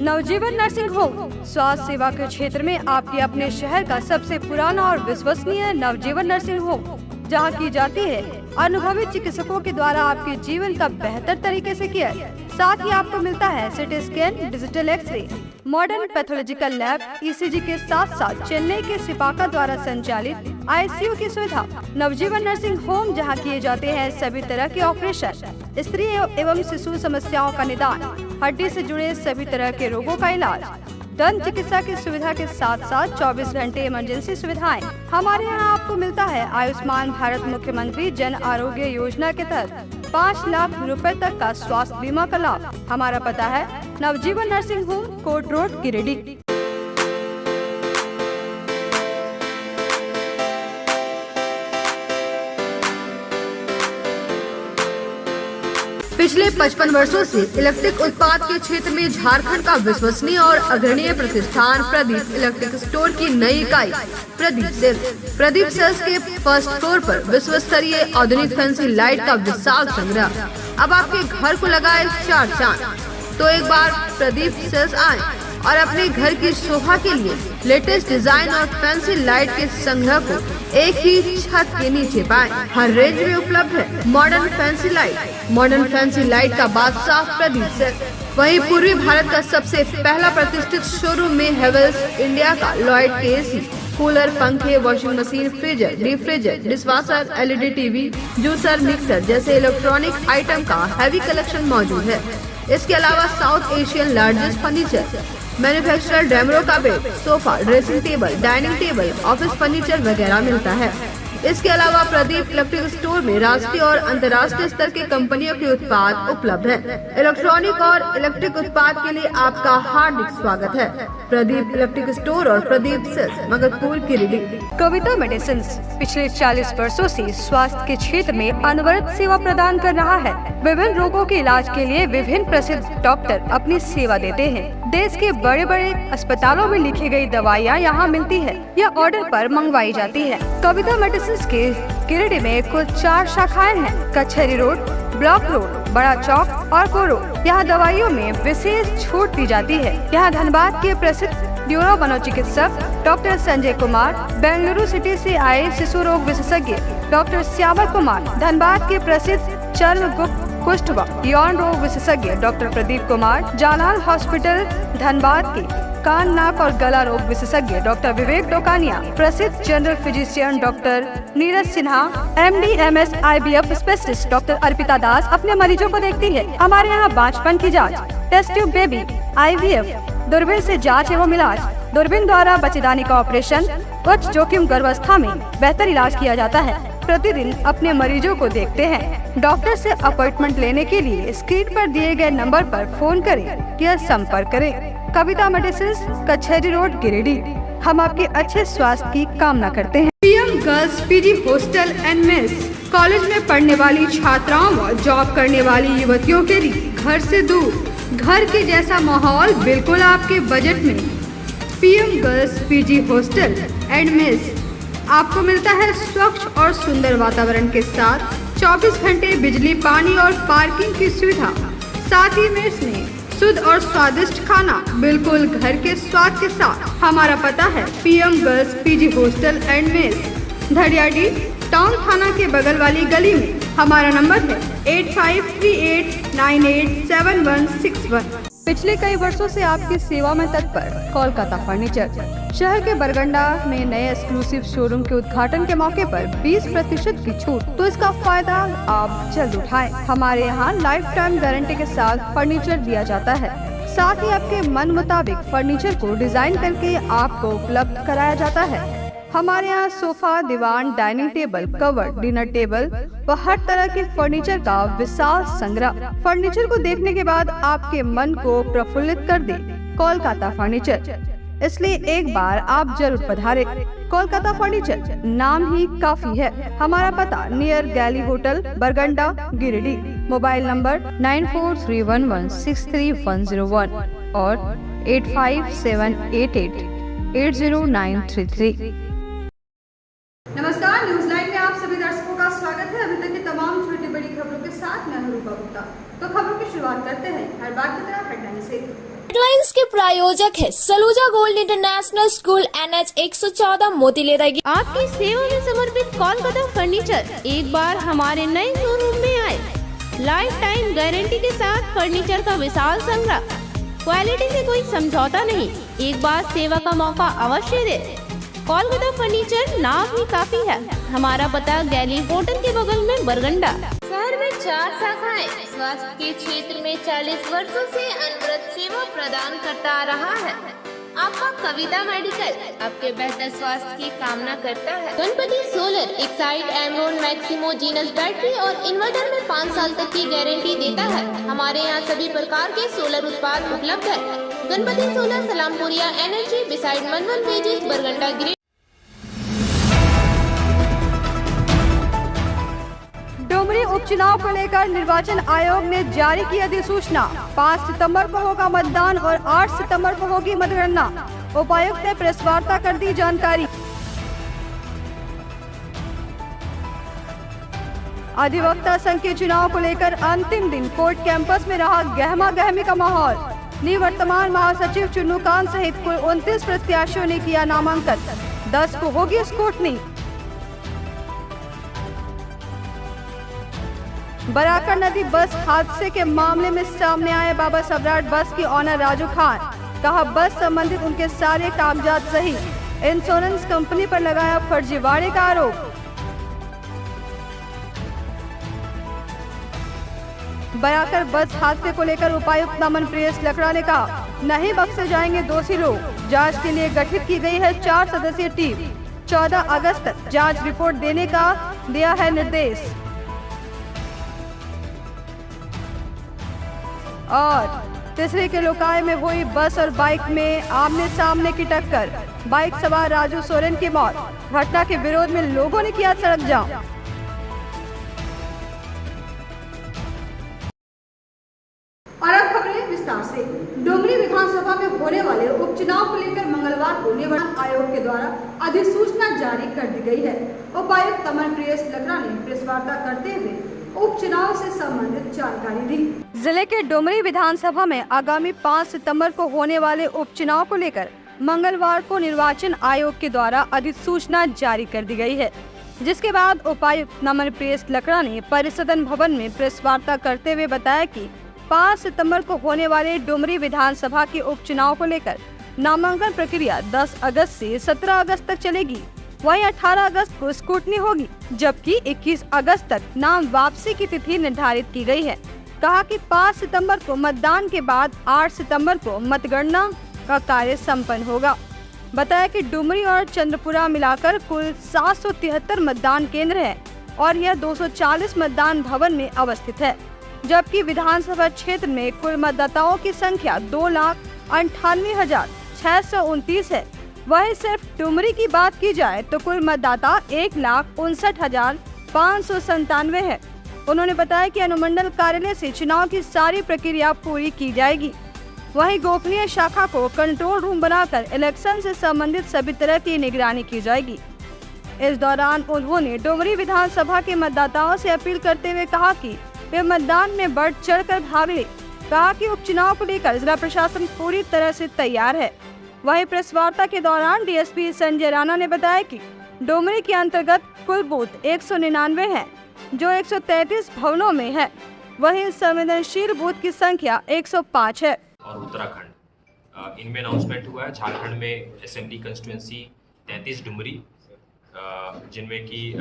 नवजीवन nursing home स्वास्थ्य सेवा के क्षेत्र में आपके अपने शहर का सबसे पुराना और विश्वसनीय नवजीवन नर्सिंग होम, जहां की जाती है अनुभवी चिकित्सकों के द्वारा आपके जीवन का बेहतर तरीके से केयर। साथ ही आपको मिलता है CT scan, digital x ray, modern pathological lab, ECG के साथ साथ चेन्नई के सिपाका द्वारा संचालित आईसीयू की सुविधा। नवजीवन नर्सिंग होम जहां किए जाते हैं सभी तरह के ऑपरेशन, स्त्री एवं शिशु समस्याओं का निदान, हड्डी से जुड़े सभी तरह के रोगों का इलाज, दंत चिकित्सा की सुविधा के साथ साथ 24 घंटे इमरजेंसी सुविधाएं। हमारे यहाँ आपको मिलता है आयुष्मान भारत मुख्यमंत्री जन आरोग्य योजना के तहत 5 लाख रुपए तक का स्वास्थ्य बीमा का लाभ। हमारा पता है Navjeevan nursing home, court road, Giridih. पिछले 55 वर्षों से इलेक्ट्रिक उत्पाद के क्षेत्र में झारखंड का विश्वसनीय और अग्रणीय प्रतिष्ठान प्रदीप इलेक्ट्रिक स्टोर की नई इकाई प्रदीप सेल्स के फर्स्ट फ्लोर पर विश्व स्तरीय आधुनिक फैंसी लाइट का विशाल संग्रह। अब आपके घर को लगाए 4 चांद। तो एक बार प्रदीप सेल्स आए और अपने घर की शोभा के लिए लेटेस्ट डिजाइन और फैंसी लाइट के संग्रह को एक ही छत के नीचे पाएं। हर रेंज में उपलब्ध है मॉडर्न फैंसी लाइट का बादशाह प्रदीप सेल्स। वहीं पूर्वी भारत का सबसे पहला प्रतिष्ठित शोरूम में हेवेल्स इंडिया का लॉयड के एसी, कूलर, पंखे, washing machine, freezer, deep freezer, dishwasher, LED TV, juicer, mixer जैसे इलेक्ट्रॉनिक आइटम का हैवी कलेक्शन मौजूद है। इसके अलावा South Asian largest furniture manufacturer Damro का bed, sofa, dressing table, dining table, office furniture वगैरह मिलता है। इसके अलावा प्रदीप इलेक्ट्रिक स्टोर में राष्ट्रीय और अंतर्राष्ट्रीय स्तर के कंपनियों के उत्पाद उपलब्ध हैं। इलेक्ट्रॉनिक और इलेक्ट्रिक उत्पाद के लिए आपका हार्दिक स्वागत है। प्रदीप इलेक्ट्रिक स्टोर और प्रदीप सेल्स, मगरपुर, गिरिडीह। कविता मेडिसिन्स पिछले 40 वर्षों से स्वास्थ्य के क्षेत्र में अनवरत सेवा प्रदान कर रहा है। विभिन्न रोगों के इलाज के लिए विभिन्न प्रसिद्ध डॉक्टर अपनी सेवा देते हैं। देश के बड़े बड़े अस्पतालों में लिखी गई दवाइयाँ यहाँ मिलती है या ऑर्डर पर मंगवाई जाती है। कविता मेडिसिन्स के गिरिडीह में कुल 4 शाखाएं हैं। कचहरी रोड, ब्लॉक रोड, बड़ा चौक और कोरो। यहाँ दवाइयों में विशेष छूट दी जाती है। यहाँ धनबाद के प्रसिद्ध न्यूरो मनोचिकित्सक डॉक्टर संजय कुमार, बेंगलुरु सिटी से आए शिशु रोग विशेषज्ञ डॉक्टर श्यामल कुमार, धनबाद के प्रसिद्ध चर्म, गुप्त, कुष्ठ व यौन रोग विशेषज्ञ डॉक्टर प्रदीप कुमार, जालान हॉस्पिटल धनबाद के कान, नाक और गला रोग विशेषज्ञ डॉक्टर विवेक डोकानिया, प्रसिद्ध general physician doctor Neeraj Sinha, MD MS IVF specialist doctor Arpita Das अपने मरीजों को देखती है। हमारे यहाँ बांझपन की जांच, टेस्ट ट्यूब बेबी, IVF, दूरबीन से जांच एवं इलाज, दूरबीन द्वारा बच्चेदानी का ऑपरेशन, उच्च जोखिम गर्भावस्था में बेहतर इलाज किया जाता है। प्रतिदिन अपने मरीजों को देखते हैं। डॉक्टर से अपॉइंटमेंट लेने के लिए स्क्रीन पर दिए गए नंबर पर फोन करें या संपर्क करें। कविता मेडिसिन्स, कचहरी रोड, गिरिडीह। हम आपके अच्छे स्वास्थ्य की कामना करते हैं। PM girls PG hostel and mess college में पढ़ने वाली छात्राओं व जॉब करने वाली युवतियों के लिए घर से दूर, घर के जैसा माहौल बिल्कुल आपके बजट में। PM girls PG hostel and mess आपको मिलता है स्वच्छ और सुंदर वातावरण के साथ 24 घंटे बिजली, पानी और पार्किंग की सुविधा। साथ ही मेस में शुद्ध और स्वादिष्ट खाना बिल्कुल घर के स्वाद के साथ। हमारा पता है PM girls PG hostel and mess, Dhadiyadi town थाना के बगल वाली गली में। हमारा नंबर है 8538987161। पिछले कई वर्षों से आपकी सेवा में तत्पर कोलकाता फर्नीचर। शहर के बरगंडा में नए एक्सक्लूसिव शोरूम के उद्घाटन के मौके पर 20% की छूट, तो इसका फायदा आप जल्द उठाएं। हमारे यहाँ लाइफ टाइम गारंटी के साथ फर्नीचर दिया जाता है। साथ ही आपके मन मुताबिक फर्नीचर को डिजाइन करके आपको उपलब्ध कराया जाता है। हमारे यहाँ सोफा, दीवान, dining table, cover, dinner table व हर तरह के फर्नीचर का विशाल संग्रह। फर्नीचर को देखने के बाद आपके मन को प्रफुल्लित कर दे कोलकाता फर्नीचर, इसलिए एक बार आप जरूर पधारें। कोलकाता फर्नीचर नाम ही काफी है। हमारा पता नियर गैली होटल, बरगंडा, गिरिडीह। मोबाइल नंबर 9431163101 और 8578880933। नमस्कार, न्यूज लाइन में आप सभी दर्शकों का स्वागत है। अभी तक की तमाम छोटी बड़ी खबरों के साथ मैं हूं रूपा गुप्ता। तो खबरों की शुरुआत करते हैं हर बार की तरह हेडलाइन से। परफॉर्मेंस के प्रायोजक है Saluja gold international school NH 114 मोतीलेरा। आपकी सेवा में समर्पित कोलकाता फर्नीचर एक बार हमारे नए शोरूम में आए। लाइफ टाइम गारंटी के साथ फर्नीचर का विशाल संग्रह, क्वालिटी से कोई समझौता नहीं। एक बार सेवा का मौका अवश्य दे। कोलकाता फर्नीचर नाम ही काफी है। हमारा पता गैली होटल के बगल में बरगंडा। शहर में 4 शाखाएं। स्वास्थ्य के क्षेत्र में 40 वर्षों से अनवरत सेवा प्रदान करता आ रहा है। आपका कविता मेडिकल आपके बेहतर स्वास्थ्य की कामना करता है। Ganpati solar Exide Amaron Maximo genus battery और इन्वर्टर में 5 साल तक की गारंटी देता है। हमारे यहाँ सभी प्रकार के सोलर उत्पाद उपलब्ध है। Ganpati solar Salampuria energy beside मनवन पेजेस बरगंडा ग्रेड। डुमरी उपचुनाव को लेकर निर्वाचन आयोग ने जारी की अधिसूचना। 5 सितंबर को होगा मतदान और 8 सितंबर को होगी मतगणना। उपायुक्त ने प्रेस वार्ता कर दी जानकारी। अधिवक्ता संघ के चुनाव को लेकर अंतिम दिन कोर्ट कैंपस में रहा गहमा गहमी का माहौल। निवर्तमान महासचिव चुन्नूकांत सहित कुल 29 प्रत्याशियों ने किया नामांकन। 10 को होगी स्क्रूटनी। बराकर नदी बस हादसे के मामले में सामने आए बाबा सम्राट बस की ऑनर राजू खान। कहा बस संबंधित उनके सारे कागजात सही। इंश्योरेंस कंपनी पर लगाया फर्जीवाड़े का आरोप। बराकर बस हादसे को लेकर उपायुक्त नमन प्रियस लकड़ा ने कहा नहीं बख्शे जाएंगे दोषी लोग। जांच के लिए गठित की गई है 4 सदस्यीय टीम। 14 अगस्त तक जांच रिपोर्ट देने का दिया है निर्देश। और तीसरे के लोकाय में हुई बस और बाइक में आमने सामने की टक्कर। बाइक सवार राजू सोरेन की मौत। घटना के विरोध में लोगों ने किया सड़क जाम। और अब खबरें विस्तार से। डुमरी विधानसभा में होने वाले उपचुनाव को लेकर मंगलवार को निर्वाचन आयोग के द्वारा अधिसूचना जारी कर दी गई है। उपायुक्त नमन प्रियस लकड़ा ने प्रेस वार्ता करते हुए उपचुनाव से संबंधित जानकारी दी। जिले के डुमरी विधानसभा में आगामी 5 सितंबर को होने वाले उपचुनाव को लेकर मंगलवार को निर्वाचन आयोग के द्वारा अधिसूचना जारी कर दी गई है, जिसके बाद उपायुक्त नमन प्रियस लकड़ा ने परिसदन भवन में प्रेस वार्ता करते हुए बताया कि 5 सितंबर को होने वाले डुमरी विधानसभा के उपचुनाव को लेकर नामांकन प्रक्रिया 10 अगस्त से 17 अगस्त तक चलेगी। वहीं 18 अगस्त को स्क्रूटनी होगी, जबकि 21 अगस्त तक नाम वापसी की तिथि निर्धारित की गई है। कहा कि 5 सितंबर को मतदान के बाद 8 सितंबर को मतगणना का कार्य संपन्न होगा। बताया कि डुमरी और चंद्रपुरा मिलाकर कुल 773 मतदान केंद्र है और यह 240 मतदान भवन में अवस्थित है, जबकि विधानसभा क्षेत्र में कुल मतदाताओं की संख्या 2,98,629 है। वहीं सिर्फ डुमरी की बात की जाए तो कुल मतदाता 1,59,597 है। उन्होंने बताया कि अनुमंडल कार्यालय से चुनाव की सारी प्रक्रिया पूरी की जाएगी। वहीं गोपनीय शाखा को कंट्रोल रूम बनाकर इलेक्शन से संबंधित सभी तरह की निगरानी की जाएगी। इस दौरान उन्होंने डुमरी विधानसभा के मतदाताओं से अपील करते हुए कहा कि वे मतदान में बढ़ चढ़कर भाग ले। कहा कि उपचुनाव को लेकर जिला प्रशासन पूरी तरह से तैयार है। वहीं प्रेस वार्ता के दौरान डीएसपी संजय राणा ने बताया कि डुमरी के अंतर्गत कुल बूथ 199 हैं, जो 133 भवनों में है। वहीं संवेदनशील बूथ की संख्या 105 है। और उत्तराखंड इनमें अनाउंसमेंट हुआ है। झारखंड में असेंबली कंस्टिट्यूंसी 33 डुमरी, जिनमें कि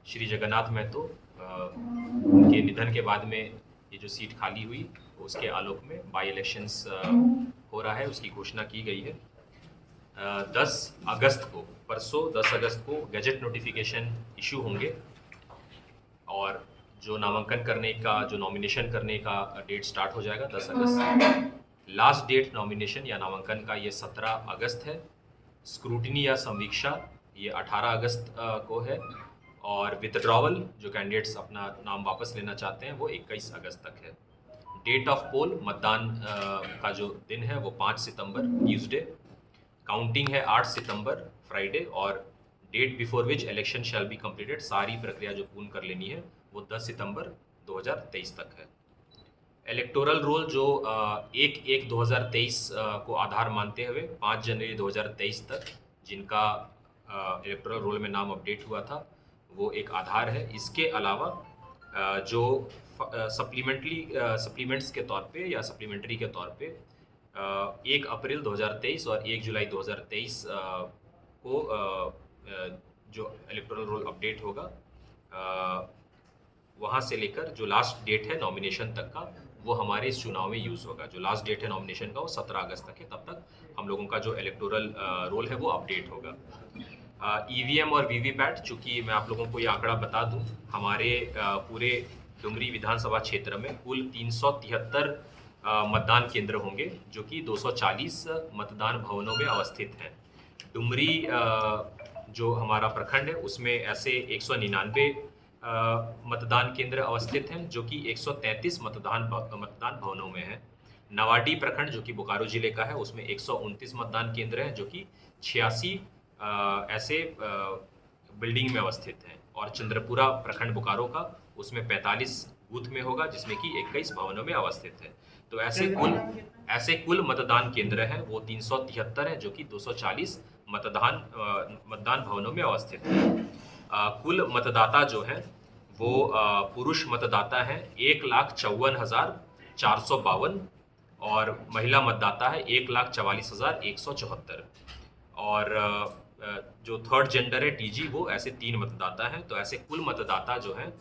श्री जगन्नाथ महतो उनके निधन के बाद में ये जो सीट खाली हुई उसके आलोक में बाई इलेक्शंस हो रहा है, उसकी घोषणा की गई है। 10 अगस्त को, परसों 10 अगस्त को गैजेट नोटिफिकेशन इशू होंगे और जो नामांकन करने का, जो नॉमिनेशन करने का डेट स्टार्ट हो जाएगा 10 अगस्त से। लास्ट डेट नॉमिनेशन या नामांकन का ये 17 अगस्त है। स्क्रूटनी या समीक्षा ये 18 अगस्त को है और विथड्रॉवल जो कैंडिडेट्स अपना नाम वापस लेना चाहते हैं वो 21 अगस्त तक है। डेट ऑफ पोल, मतदान का जो दिन है वो 5 सितंबर ट्यूसडे। काउंटिंग है 8 सितंबर फ्राइडे और date before which election shall be completed, सारी प्रक्रिया जो पूर्ण कर लेनी है वो 10 सितंबर 2023 तक है। इलेक्टोरल रोल जो 1/1/2023 को आधार मानते हुए 5 जनवरी 2023 तक जिनका इलेक्टोरल रोल में नाम अपडेट हुआ था वो एक आधार है। इसके अलावा जो सप्लीमेंट्स के तौर पे या सप्लीमेंट्री के तौर पे 1 अप्रैल 2023 और 1 जुलाई 2023 को जो इलेक्टोरल रोल अपडेट होगा वहाँ से लेकर जो लास्ट डेट है नॉमिनेशन तक का वो हमारे इस चुनाव में यूज़ होगा। जो लास्ट डेट है नॉमिनेशन का वो 17 अगस्त तक है, तब तक हम लोगों का जो इलेक्टोरल रोल है वो अपडेट होगा। ईवीएम और वीवीपैट, चूँकि मैं आप लोगों को ये आंकड़ा बता दूं, हमारे पूरे डुमरी विधानसभा क्षेत्र में कुल 373 मतदान केंद्र होंगे जो कि 240 मतदान भवनों में अवस्थित हैं। डुमरी जो हमारा प्रखंड है उसमें ऐसे 199 मतदान केंद्र अवस्थित हैं जो कि 133 मतदान भवनों में हैं। नवाडी प्रखंड जो कि बोकारो जिले का है उसमें 129 मतदान केंद्र हैं जो कि 86 ऐसे बिल्डिंग में अवस्थित हैं। और चंद्रपुरा प्रखंड बोकारो का उसमें 45 बूथ में होगा जिसमें कि 21 भवनों में अवस्थित है। तो ऐसे कुल मतदान केंद्र हैं वो 373 हैं जो कि 240 मतदान भवनों में अवस्थित है। कुल मतदाता जो हैं वो पुरुष मतदाता हैं 1,54,452 और महिला मतदाता है 1,44,174 और जो थर्ड जेंडर है टीजी वो ऐसे 3 मतदाता हैं। तो ऐसे कुल मतदाता जो हैं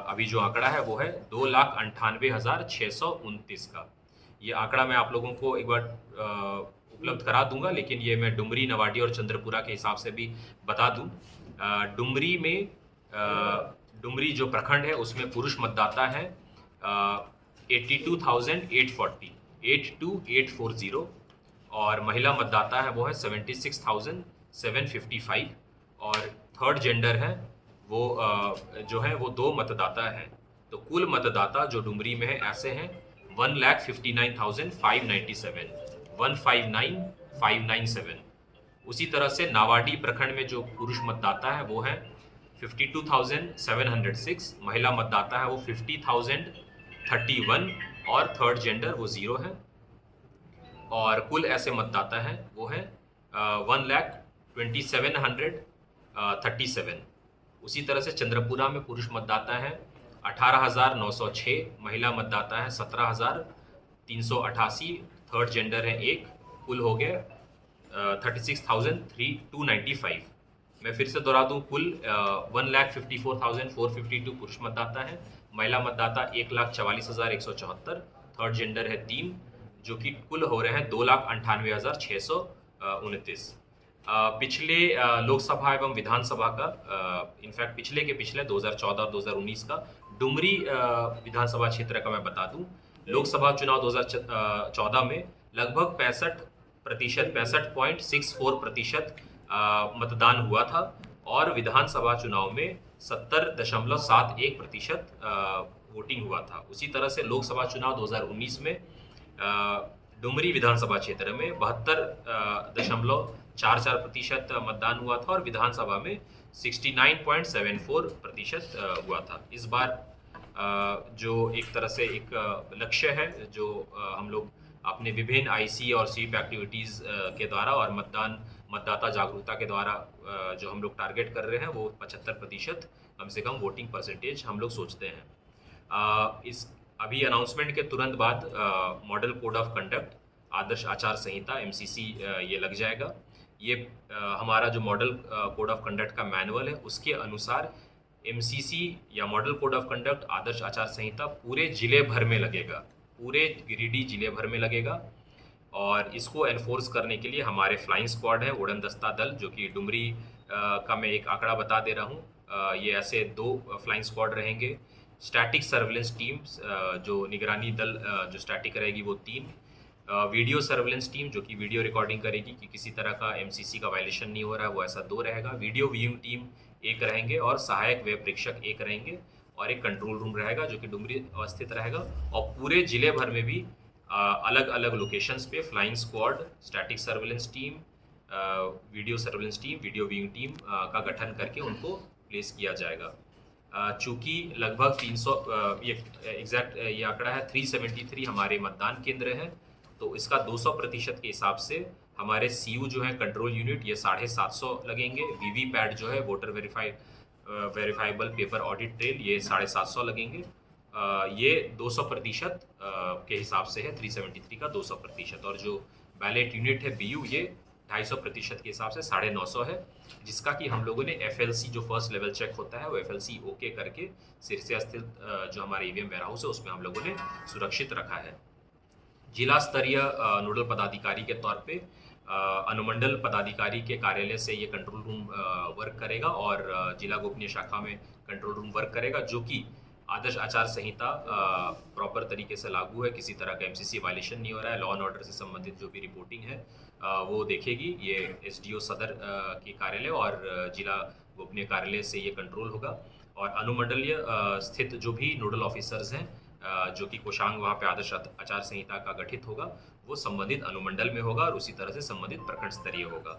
अभी जो आंकड़ा है वो है 2,98,629 का। ये आंकड़ा मैं आप लोगों को एक बार उपलब्ध करा दूंगा, लेकिन ये मैं डुमरी, नवाडी और चंद्रपुरा के हिसाब से भी बता दूं। डुमरी जो प्रखंड है उसमें पुरुष मतदाता हैं 82,840 और महिला मतदाता है वो है 76,755 और थर्ड जेंडर है वो जो है वो 2 मतदाता हैं। तो कुल मतदाता जो डुमरी में है ऐसे हैं 1,59,597। उसी तरह से नावाडी प्रखंड में जो पुरुष मतदाता है वो है 52,706, महिला मतदाता है वो 50,031 और थर्ड जेंडर वो 0 है। और कुल ऐसे मतदाता हैं वो है 1,27,137। उसी तरह से चंद्रपुरा में पुरुष मतदाता हैं 18,906, महिला मतदाता है 17,388, थर्ड जेंडर है 1, कुल हो गए 36,295। मैं फिर से दोहरा दूं, कुल 1,54,452 पुरुष मतदाता हैं, महिला मतदाता 1,44,174, थर्ड जेंडर है 3, जो कि कुल हो रहे हैं 2,98,629। पिछले लोकसभा एवं विधानसभा का इनफैक्ट पिछले 2014 और 2019 का डुमरी विधानसभा क्षेत्र का मैं बता दूं, लोकसभा चुनाव 2014 में लगभग 65.64% मतदान हुआ था और विधानसभा चुनाव में 70.71% वोटिंग हुआ था। उसी तरह से लोकसभा चुनाव 2019 में डुमरी विधानसभा क्षेत्र में 72.44% मतदान हुआ था और विधानसभा में 69.74% हुआ था। इस बार जो एक तरह से एक लक्ष्य है जो हम लोग अपने विभिन्न आईसी और स्वीप एक्टिविटीज़ के द्वारा और मतदाता जागरूकता के द्वारा जो हम लोग टारगेट कर रहे हैं वो 75% कम से कम वोटिंग परसेंटेज हम लोग सोचते हैं। इस अभी अनाउंसमेंट के तुरंत बाद मॉडल कोड ऑफ कंडक्ट आदर्श आचार संहिता MCC ये लग जाएगा। ये हमारा जो मॉडल कोड ऑफ कंडक्ट का मैनुअल है उसके अनुसार MCC या मॉडल कोड ऑफ कंडक्ट आदर्श आचार संहिता पूरे जिले भर में लगेगा, पूरे गिरिडीह जिले भर में लगेगा। और इसको एनफोर्स करने के लिए हमारे फ्लाइंग स्क्वाड है, उड़न दस्ता दल, जो कि डुमरी का मैं एक आंकड़ा बता दे रहा हूँ, ये ऐसे 2 फ्लाइंग स्क्वाड रहेंगे। स्टैटिक सर्वेलेंस टीम्स जो निगरानी दल जो स्टैटिक रहेगी वो 3, वीडियो सर्वेलेंस टीम जो कि वीडियो रिकॉर्डिंग करेगी कि किसी तरह का MCC का वायलेशन नहीं हो रहा है वो ऐसा 2 रहेगा। वीडियो व्यूइंग टीम 1 रहेंगे और सहायक वेब प्रेक्षक 1 रहेंगे और एक कंट्रोल रूम रहेगा जो कि डुमरी अवस्थित रहेगा। और पूरे जिले भर में भी अलग अलग लोकेशंस पे flying squad, static surveillance team, video surveillance team, video viewing team का गठन करके उनको प्लेस किया जाएगा। चूँकि लगभग 300 ये एग्जैक्ट ये आंकड़ा है 373 हमारे मतदान केंद्र हैं, तो इसका 200% के हिसाब से हमारे CU जो है कंट्रोल यूनिट ये 750 लगेंगे। वीवीपैट जो है voter verifiable paper audit trail ये 750 लगेंगे। ये 200% के हिसाब से है, 373 का 200%। और जो बैलेट यूनिट है BU ये 250% के हिसाब से 950 है, जिसका कि हम लोगों ने FLC जो फर्स्ट लेवल चेक होता है वो FLC ओके करके सिरसा स्थित जो हमारे EVM वेयर हाउस है उसमें हम लोगों ने सुरक्षित रखा है। जिला स्तरीय नोडल पदाधिकारी के तौर पे अनुमंडल पदाधिकारी के कार्यालय से ये कंट्रोल रूम वर्क करेगा और जिला गोपनीय शाखा में कंट्रोल रूम वर्क करेगा, जो कि आदर्श आचार संहिता प्रॉपर तरीके से लागू है, किसी तरह का MCC वायलेशन नहीं हो रहा है। लॉ एंड ऑर्डर से संबंधित जो भी रिपोर्टिंग है वो देखेगी। ये SDO सदर के कार्यालय और जिला गोपनीय कार्यालय से ये कंट्रोल होगा। और अनुमंडलीय स्थित जो भी नोडल ऑफिसर्स हैं जो कि कोषांग वहाँ पे आदर्श आचार संहिता का गठित होगा वो संबंधित अनुमंडल में होगा और उसी तरह से संबंधित प्रखंड स्तरीय होगा।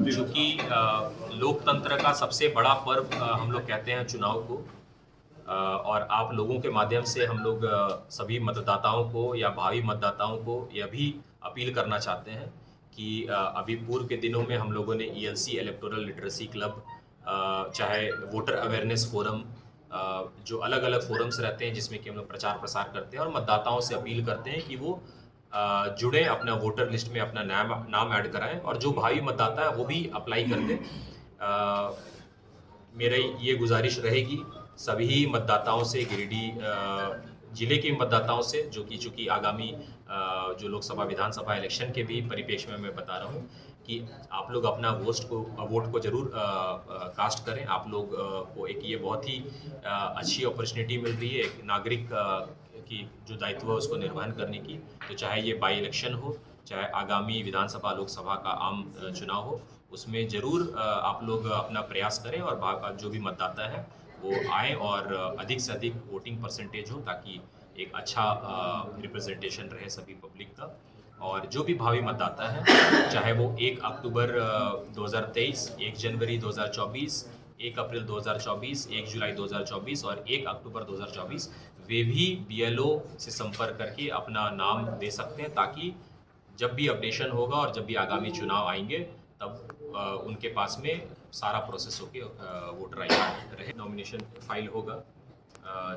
चूँकि लोकतंत्र का सबसे बड़ा पर्व हम लोग कहते हैं चुनाव को, और आप लोगों के माध्यम से हम लोग सभी मतदाताओं को या भावी मतदाताओं को यह भी अपील करना चाहते हैं कि अभी पूर्व के दिनों में हम लोगों ने ELC इलेक्टोरल लिटरेसी क्लब, चाहे वोटर अवेयरनेस फोरम, जो अलग अलग फोरम्स रहते हैं जिसमें कि हम लोग प्रचार प्रसार करते हैं और मतदाताओं से अपील करते हैं कि वो जुड़ें, अपना वोटर लिस्ट में अपना नाम ऐड कराएं और जो भावी मतदाता है वो भी अप्लाई कर दें। मेरी ये गुजारिश रहेगी सभी मतदाताओं से, गिरिडीह जिले के मतदाताओं से, जो कि चूँकि आगामी जो लोकसभा विधानसभा इलेक्शन के भी परिप्रेक्ष्य में मैं बता रहा हूँ कि आप लोग अपना वोट को जरूर कास्ट करें। आप लोग को एक ये बहुत ही अच्छी अपॉर्चुनिटी मिल रही है एक नागरिक की जो दायित्व है उसको निर्वहन करने की। तो चाहे ये बाई इलेक्शन हो, चाहे आगामी विधानसभा लोकसभा का आम चुनाव हो, उसमें जरूर आप लोग अपना प्रयास करें और जो भी मतदाता है वो आए और अधिक से अधिक वोटिंग परसेंटेज हो ताकि एक अच्छा रिप्रेजेंटेशन रहे सभी पब्लिक का। और जो भी भावी मतदाता है, चाहे वो 1 अक्टूबर 2023, 1 जनवरी 2024, 1 अप्रैल 2024, 1 जुलाई 2024 और 1 अक्टूबर 2024, वे भी BLO से संपर्क करके अपना नाम दे सकते हैं ताकि जब भी अपडेशन होगा और जब भी आगामी चुनाव आएंगे तब उनके पास में सारा प्रोसेस होके वोटर आई कार्ड रहे। नॉमिनेशन फाइल होगा,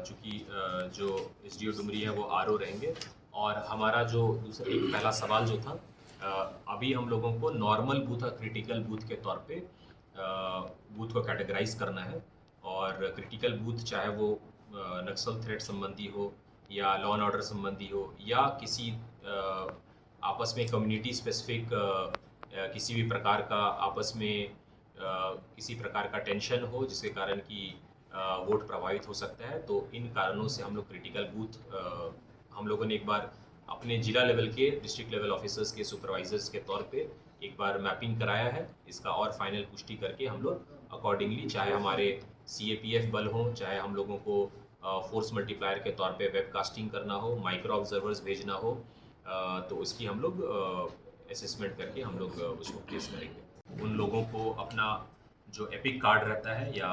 चूँकि जो SDO डुमरी है वो RO रहेंगे। और हमारा जो दूसरा एक पहला सवाल जो था, अभी हम लोगों को नॉर्मल बूथ और क्रिटिकल बूथ के तौर पे बूथ को कैटेगराइज करना है। और क्रिटिकल बूथ चाहे वो नक्सल थ्रेट संबंधी हो या लॉ एंड ऑर्डर संबंधी हो या किसी आपस में कम्युनिटी स्पेसिफिक किसी भी प्रकार का आपस में किसी प्रकार का टेंशन हो जिसके कारण कि वोट प्रभावित हो सकता है, तो इन कारणों से हम लोग क्रिटिकल बूथ हम लोगों ने एक बार अपने जिला लेवल के डिस्ट्रिक्ट लेवल ऑफिसर्स के सुपरवाइजर्स के तौर पे एक बार मैपिंग कराया है। इसका और फाइनल पुष्टि करके हम लोग अकॉर्डिंगली, चाहे हमारे CAPF बल हो, चाहे हम लोगों को फोर्स मल्टीप्लायर के तौर पे वेबकास्टिंग करना हो, माइक्रो ऑब्जर्वर्स भेजना हो, तो इसकी हम लोग असेसमेंट करके हम लोग उसको प्लेस करेंगे। उन लोगों को अपना जो एपिक कार्ड रहता है या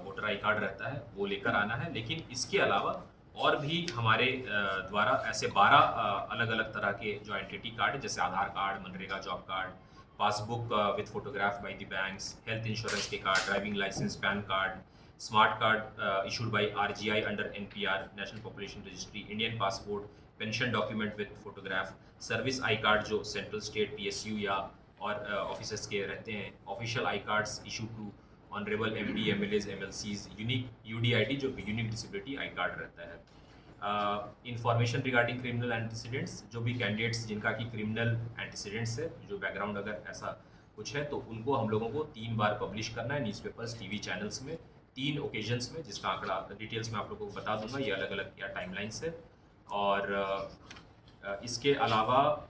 वोटर आई कार्ड रहता है वो लेकर आना है। लेकिन इसके अलावा और भी हमारे द्वारा ऐसे 12 अलग अलग तरह के जो आइडेंटिटी कार्ड, जैसे आधार कार्ड, मनरेगा job card, passbook with photograph by the banks, health insurance के card, driving licence, PAN card, smart card issued by RGI under NPR national population registry, Indian passport, pension document with photograph, service I card जो central state PSU या और officers के रहते हैं, official I cards issue to honourable MD, MLAs, MLCs, unique UDID जो unique disability I card रहता है। Information regarding criminal antecedents, जो भी कैंडिडेट्स जिनका कि क्रिमिनल एंटीसीडेंट्स है, जो बैकग्राउंड अगर ऐसा कुछ है तो उनको हम लोगों को 3 बार पब्लिश करना है न्यूज़पेपर्स, TV चैनल्स में 3 ओकेजन्स में, जिसका आंकड़ा डिटेल्स में आप लोगों को बता दूंगा, ये अलग अलग या टाइमलाइंस है। और इसके अलावा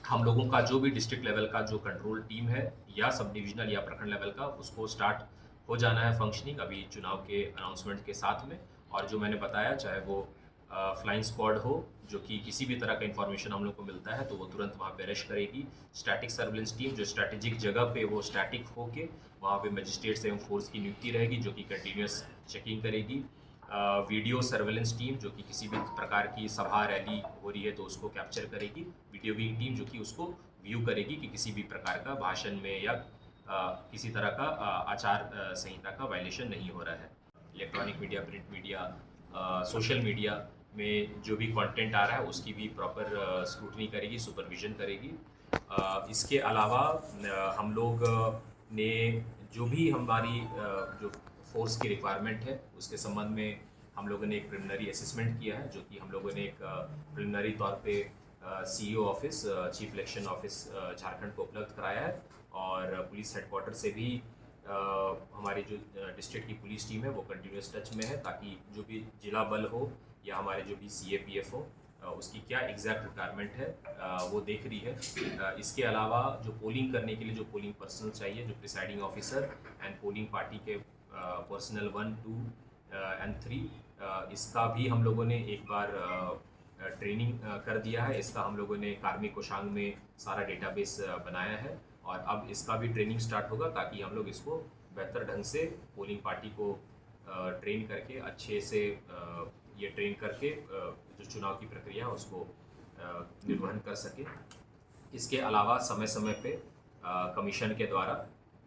हम लोगों का जो भी डिस्ट्रिक्ट लेवल का जो कंट्रोल टीम है या सब डिविजनल या प्रखंड लेवल का, उसको स्टार्ट हो जाना है फंक्शनिंग अभी चुनाव के अनाउंसमेंट के साथ में। और जो मैंने बताया, चाहे वो फ्लाइंग स्क्वाड हो, जो कि किसी भी तरह का इन्फॉर्मेशन हम लोग को मिलता है तो वो तुरंत वहाँ पे रश करेगी। स्टैटिक सर्विलेंस टीम जो स्ट्रैटेजिक जगह पे वो स्टैटिक होके वहाँ पे मजिस्ट्रेट्स एवं फोर्स की नियुक्ति रहेगी जो कि कंटिन्यूस चेकिंग करेगी। वीडियो सर्वेलेंस टीम जो कि किसी भी प्रकार की सभा रैली हो रही है तो उसको कैप्चर करेगी। वीडियो विंग टीम जो कि उसको व्यू करेगी कि किसी भी प्रकार का भाषण में या किसी तरह का आचार संहिता का वायलेशन नहीं हो रहा है। Electronic media, print media, social media में जो भी कंटेंट आ रहा है उसकी भी प्रॉपर स्क्रूटनी करेगी, सुपरविजन करेगी। इसके अलावा हम लोग ने जो भी हमारी जो फोर्स की रिक्वायरमेंट है उसके संबंध में हम लोगों ने एक प्रिलिमिनरी असेसमेंट किया है, जो कि हम लोगों ने एक प्रिलिमिनरी तौर पे CEO office, chief election office Jharkhand को उपलब्ध कराया है। और पुलिस हेडक्वार्टर से भी हमारी जो डिस्ट्रिक्ट की पुलिस टीम है वो कंटिन्यूस टच में है, ताकि जो भी जिला बल हो या हमारे जो भी CAPF हो उसकी क्या एग्जैक्ट रिक्वायरमेंट है वो देख रही है। इसके अलावा जो पोलिंग करने के लिए जो पोलिंग पर्सनल चाहिए, जो presiding officer and polling party के पर्सनल 1, 2 एंड 3, इसका भी हम लोगों ने एक बार ट्रेनिंग कर दिया है। इसका हम लोगों ने कार्मिक कोषांग में सारा डेटाबेस बनाया है और अब इसका भी ट्रेनिंग स्टार्ट होगा ताकि हम लोग इसको बेहतर ढंग से पोलिंग पार्टी को ट्रेन करके अच्छे से ये ट्रेन करके जो चुनाव की प्रक्रिया है उसको निर्वहन कर सके। इसके अलावा समय समय पे कमीशन के द्वारा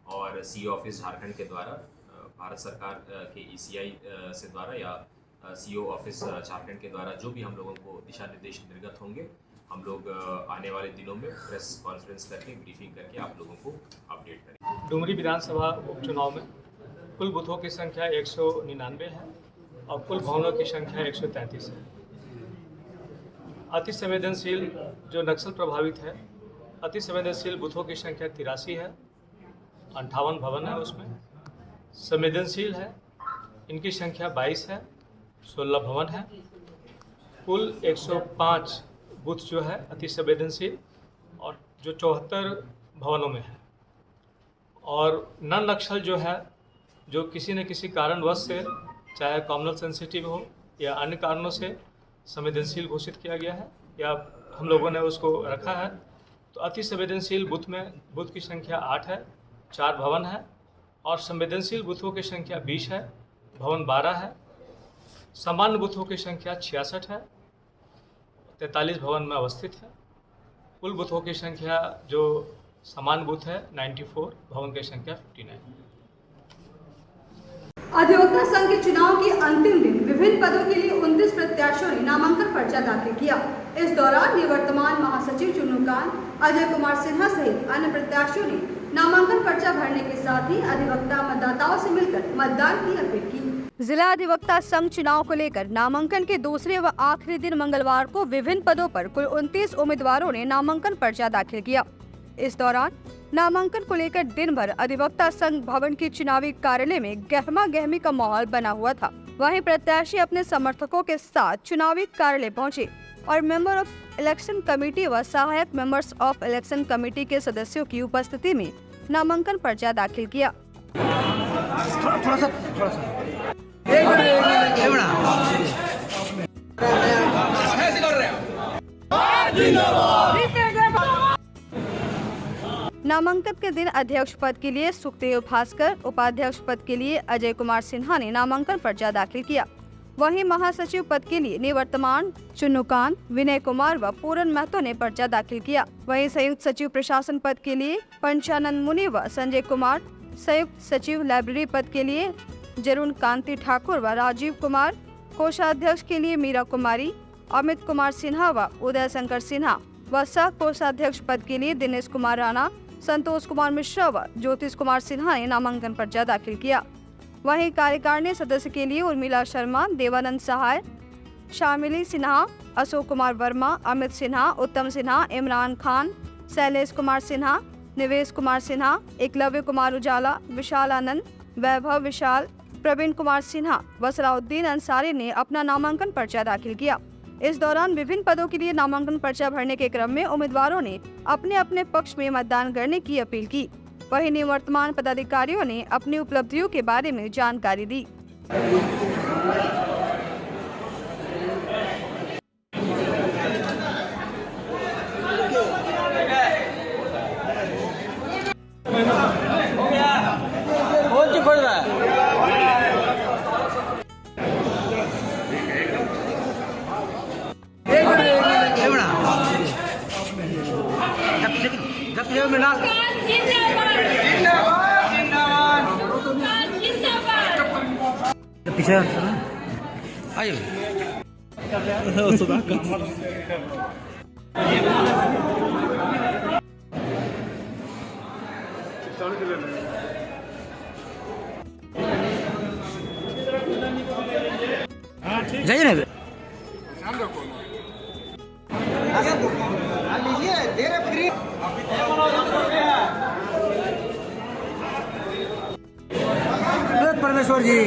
और CEO ऑफिस झारखंड के द्वारा, भारत सरकार के ECI से द्वारा या CO ऑफिस झारखंड के द्वारा जो भी हम लोगों को दिशा निर्देश निर्गत होंगे, हम लोग आने वाले दिनों में प्रेस कॉन्फ्रेंस करके ब्रीफिंग करके आप लोगों को अपडेट करेंगे। डुमरी विधानसभा उपचुनाव में कुल बूथों की संख्या 199 है और कुल भवनों की संख्या 133 है। अति संवेदनशील जो नक्सल प्रभावित है, अति संवेदनशील बूथों की संख्या 83 है, 58 भवन है उसमें। संवेदनशील है इनकी संख्या 22 है, 16 भवन है। कुल 105 बूथ जो है अति संवेदनशील और जो 74 भवनों में है। और नन नक्सल जो है, जो किसी न किसी कारणवश से, चाहे कॉम्युनल सेंसिटिव हो या अन्य कारणों से संवेदनशील घोषित किया गया है या हम लोगों ने उसको रखा है, तो अति संवेदनशील बूथ में बूथ की संख्या 8 है, 4 भवन है। और संवेदनशील बूथों की संख्या 20 है, भवन 12 है। सामान्य बूथों की संख्या 66 है, 43 भवन में अवस्थित है। कुल बूथों की संख्या जो सामान्य बूथ है 94, भवन की संख्या 59। अधिवक्ता संघ के चुनाव के अंतिम दिन विभिन्न पदों के लिए 29 प्रत्याशियों ने नामांकन पर्चा दाखिल किया। इस दौरान निवर्तमान महासचिव चुन्नूकांत, अजय कुमार सिन्हा सहित अन्य प्रत्याशियों ने नामांकन पर्चा भरने के साथ ही अधिवक्ता मतदाताओं से मिलकर मतदान की अपील की। जिला अधिवक्ता संघ चुनाव को लेकर नामांकन के दूसरे व आखिरी दिन मंगलवार को विभिन्न पदों पर कुल 29 उम्मीदवारों ने नामांकन पर्चा दाखिल किया। इस दौरान नामांकन को लेकर दिन भर अधिवक्ता संघ भवन के चुनावी कार्यालय में गहमा गहमी का माहौल बना हुआ था। वहीं प्रत्याशी अपने समर्थकों के साथ चुनावी कार्यालय पहुंचे और मेंबर ऑफ इलेक्शन कमेटी व सहायक मेंबर्स ऑफ इलेक्शन कमेटी के सदस्यों की उपस्थिति में नामांकन पर्चा दाखिल किया। नामांकन के दिन अध्यक्ष पद के लिए सुखदेव भास्कर, उपाध्यक्ष पद के लिए अजय कुमार सिन्हा ने नामांकन पर्चा दाखिल किया। वहीं महासचिव पद के लिए निवर्तमान चुन्नूकांत, विनय कुमार व पूरन महतो ने पर्चा दाखिल किया। वहीं संयुक्त सचिव प्रशासन पद के लिए पंचानंद मुनि व संजय कुमार, संयुक्त सचिव लाइब्रेरी पद के लिए जरुण कांति ठाकुर व राजीव कुमार, कोषाध्यक्ष के लिए मीरा कुमारी, अमित कुमार सिन्हा व उदय शंकर सिन्हा व सह कोषाध्यक्ष पद के लिए दिनेश कुमार राणा, संतोष कुमार मिश्रा व ज्योतिष कुमार सिन्हा ने नामांकन पर्चा दाखिल किया। वहीं कार्यकारिणी सदस्य के लिए उर्मिला शर्मा, देवानंद सहाय, शामिली सिन्हा, अशोक कुमार वर्मा, अमित सिन्हा, उत्तम सिन्हा, इमरान खान, शैलेश कुमार सिन्हा, निवेश कुमार सिन्हा, एकलव्य कुमार उजाला, विशाल आनंद, वैभव विशाल, प्रवीण कुमार सिन्हा व सलाउद्दीन अंसारी ने अपना नामांकन पर्चा दाखिल किया। इस दौरान विभिन्न पदों के लिए नामांकन पर्चा भरने के क्रम में उम्मीदवारों ने अपने अपने पक्ष में मतदान करने की अपील की। वहीं निवर्तमान पदाधिकारियों ने अपनी उपलब्धियों के बारे में जानकारी दी। जाइए ना परमेश्वर जी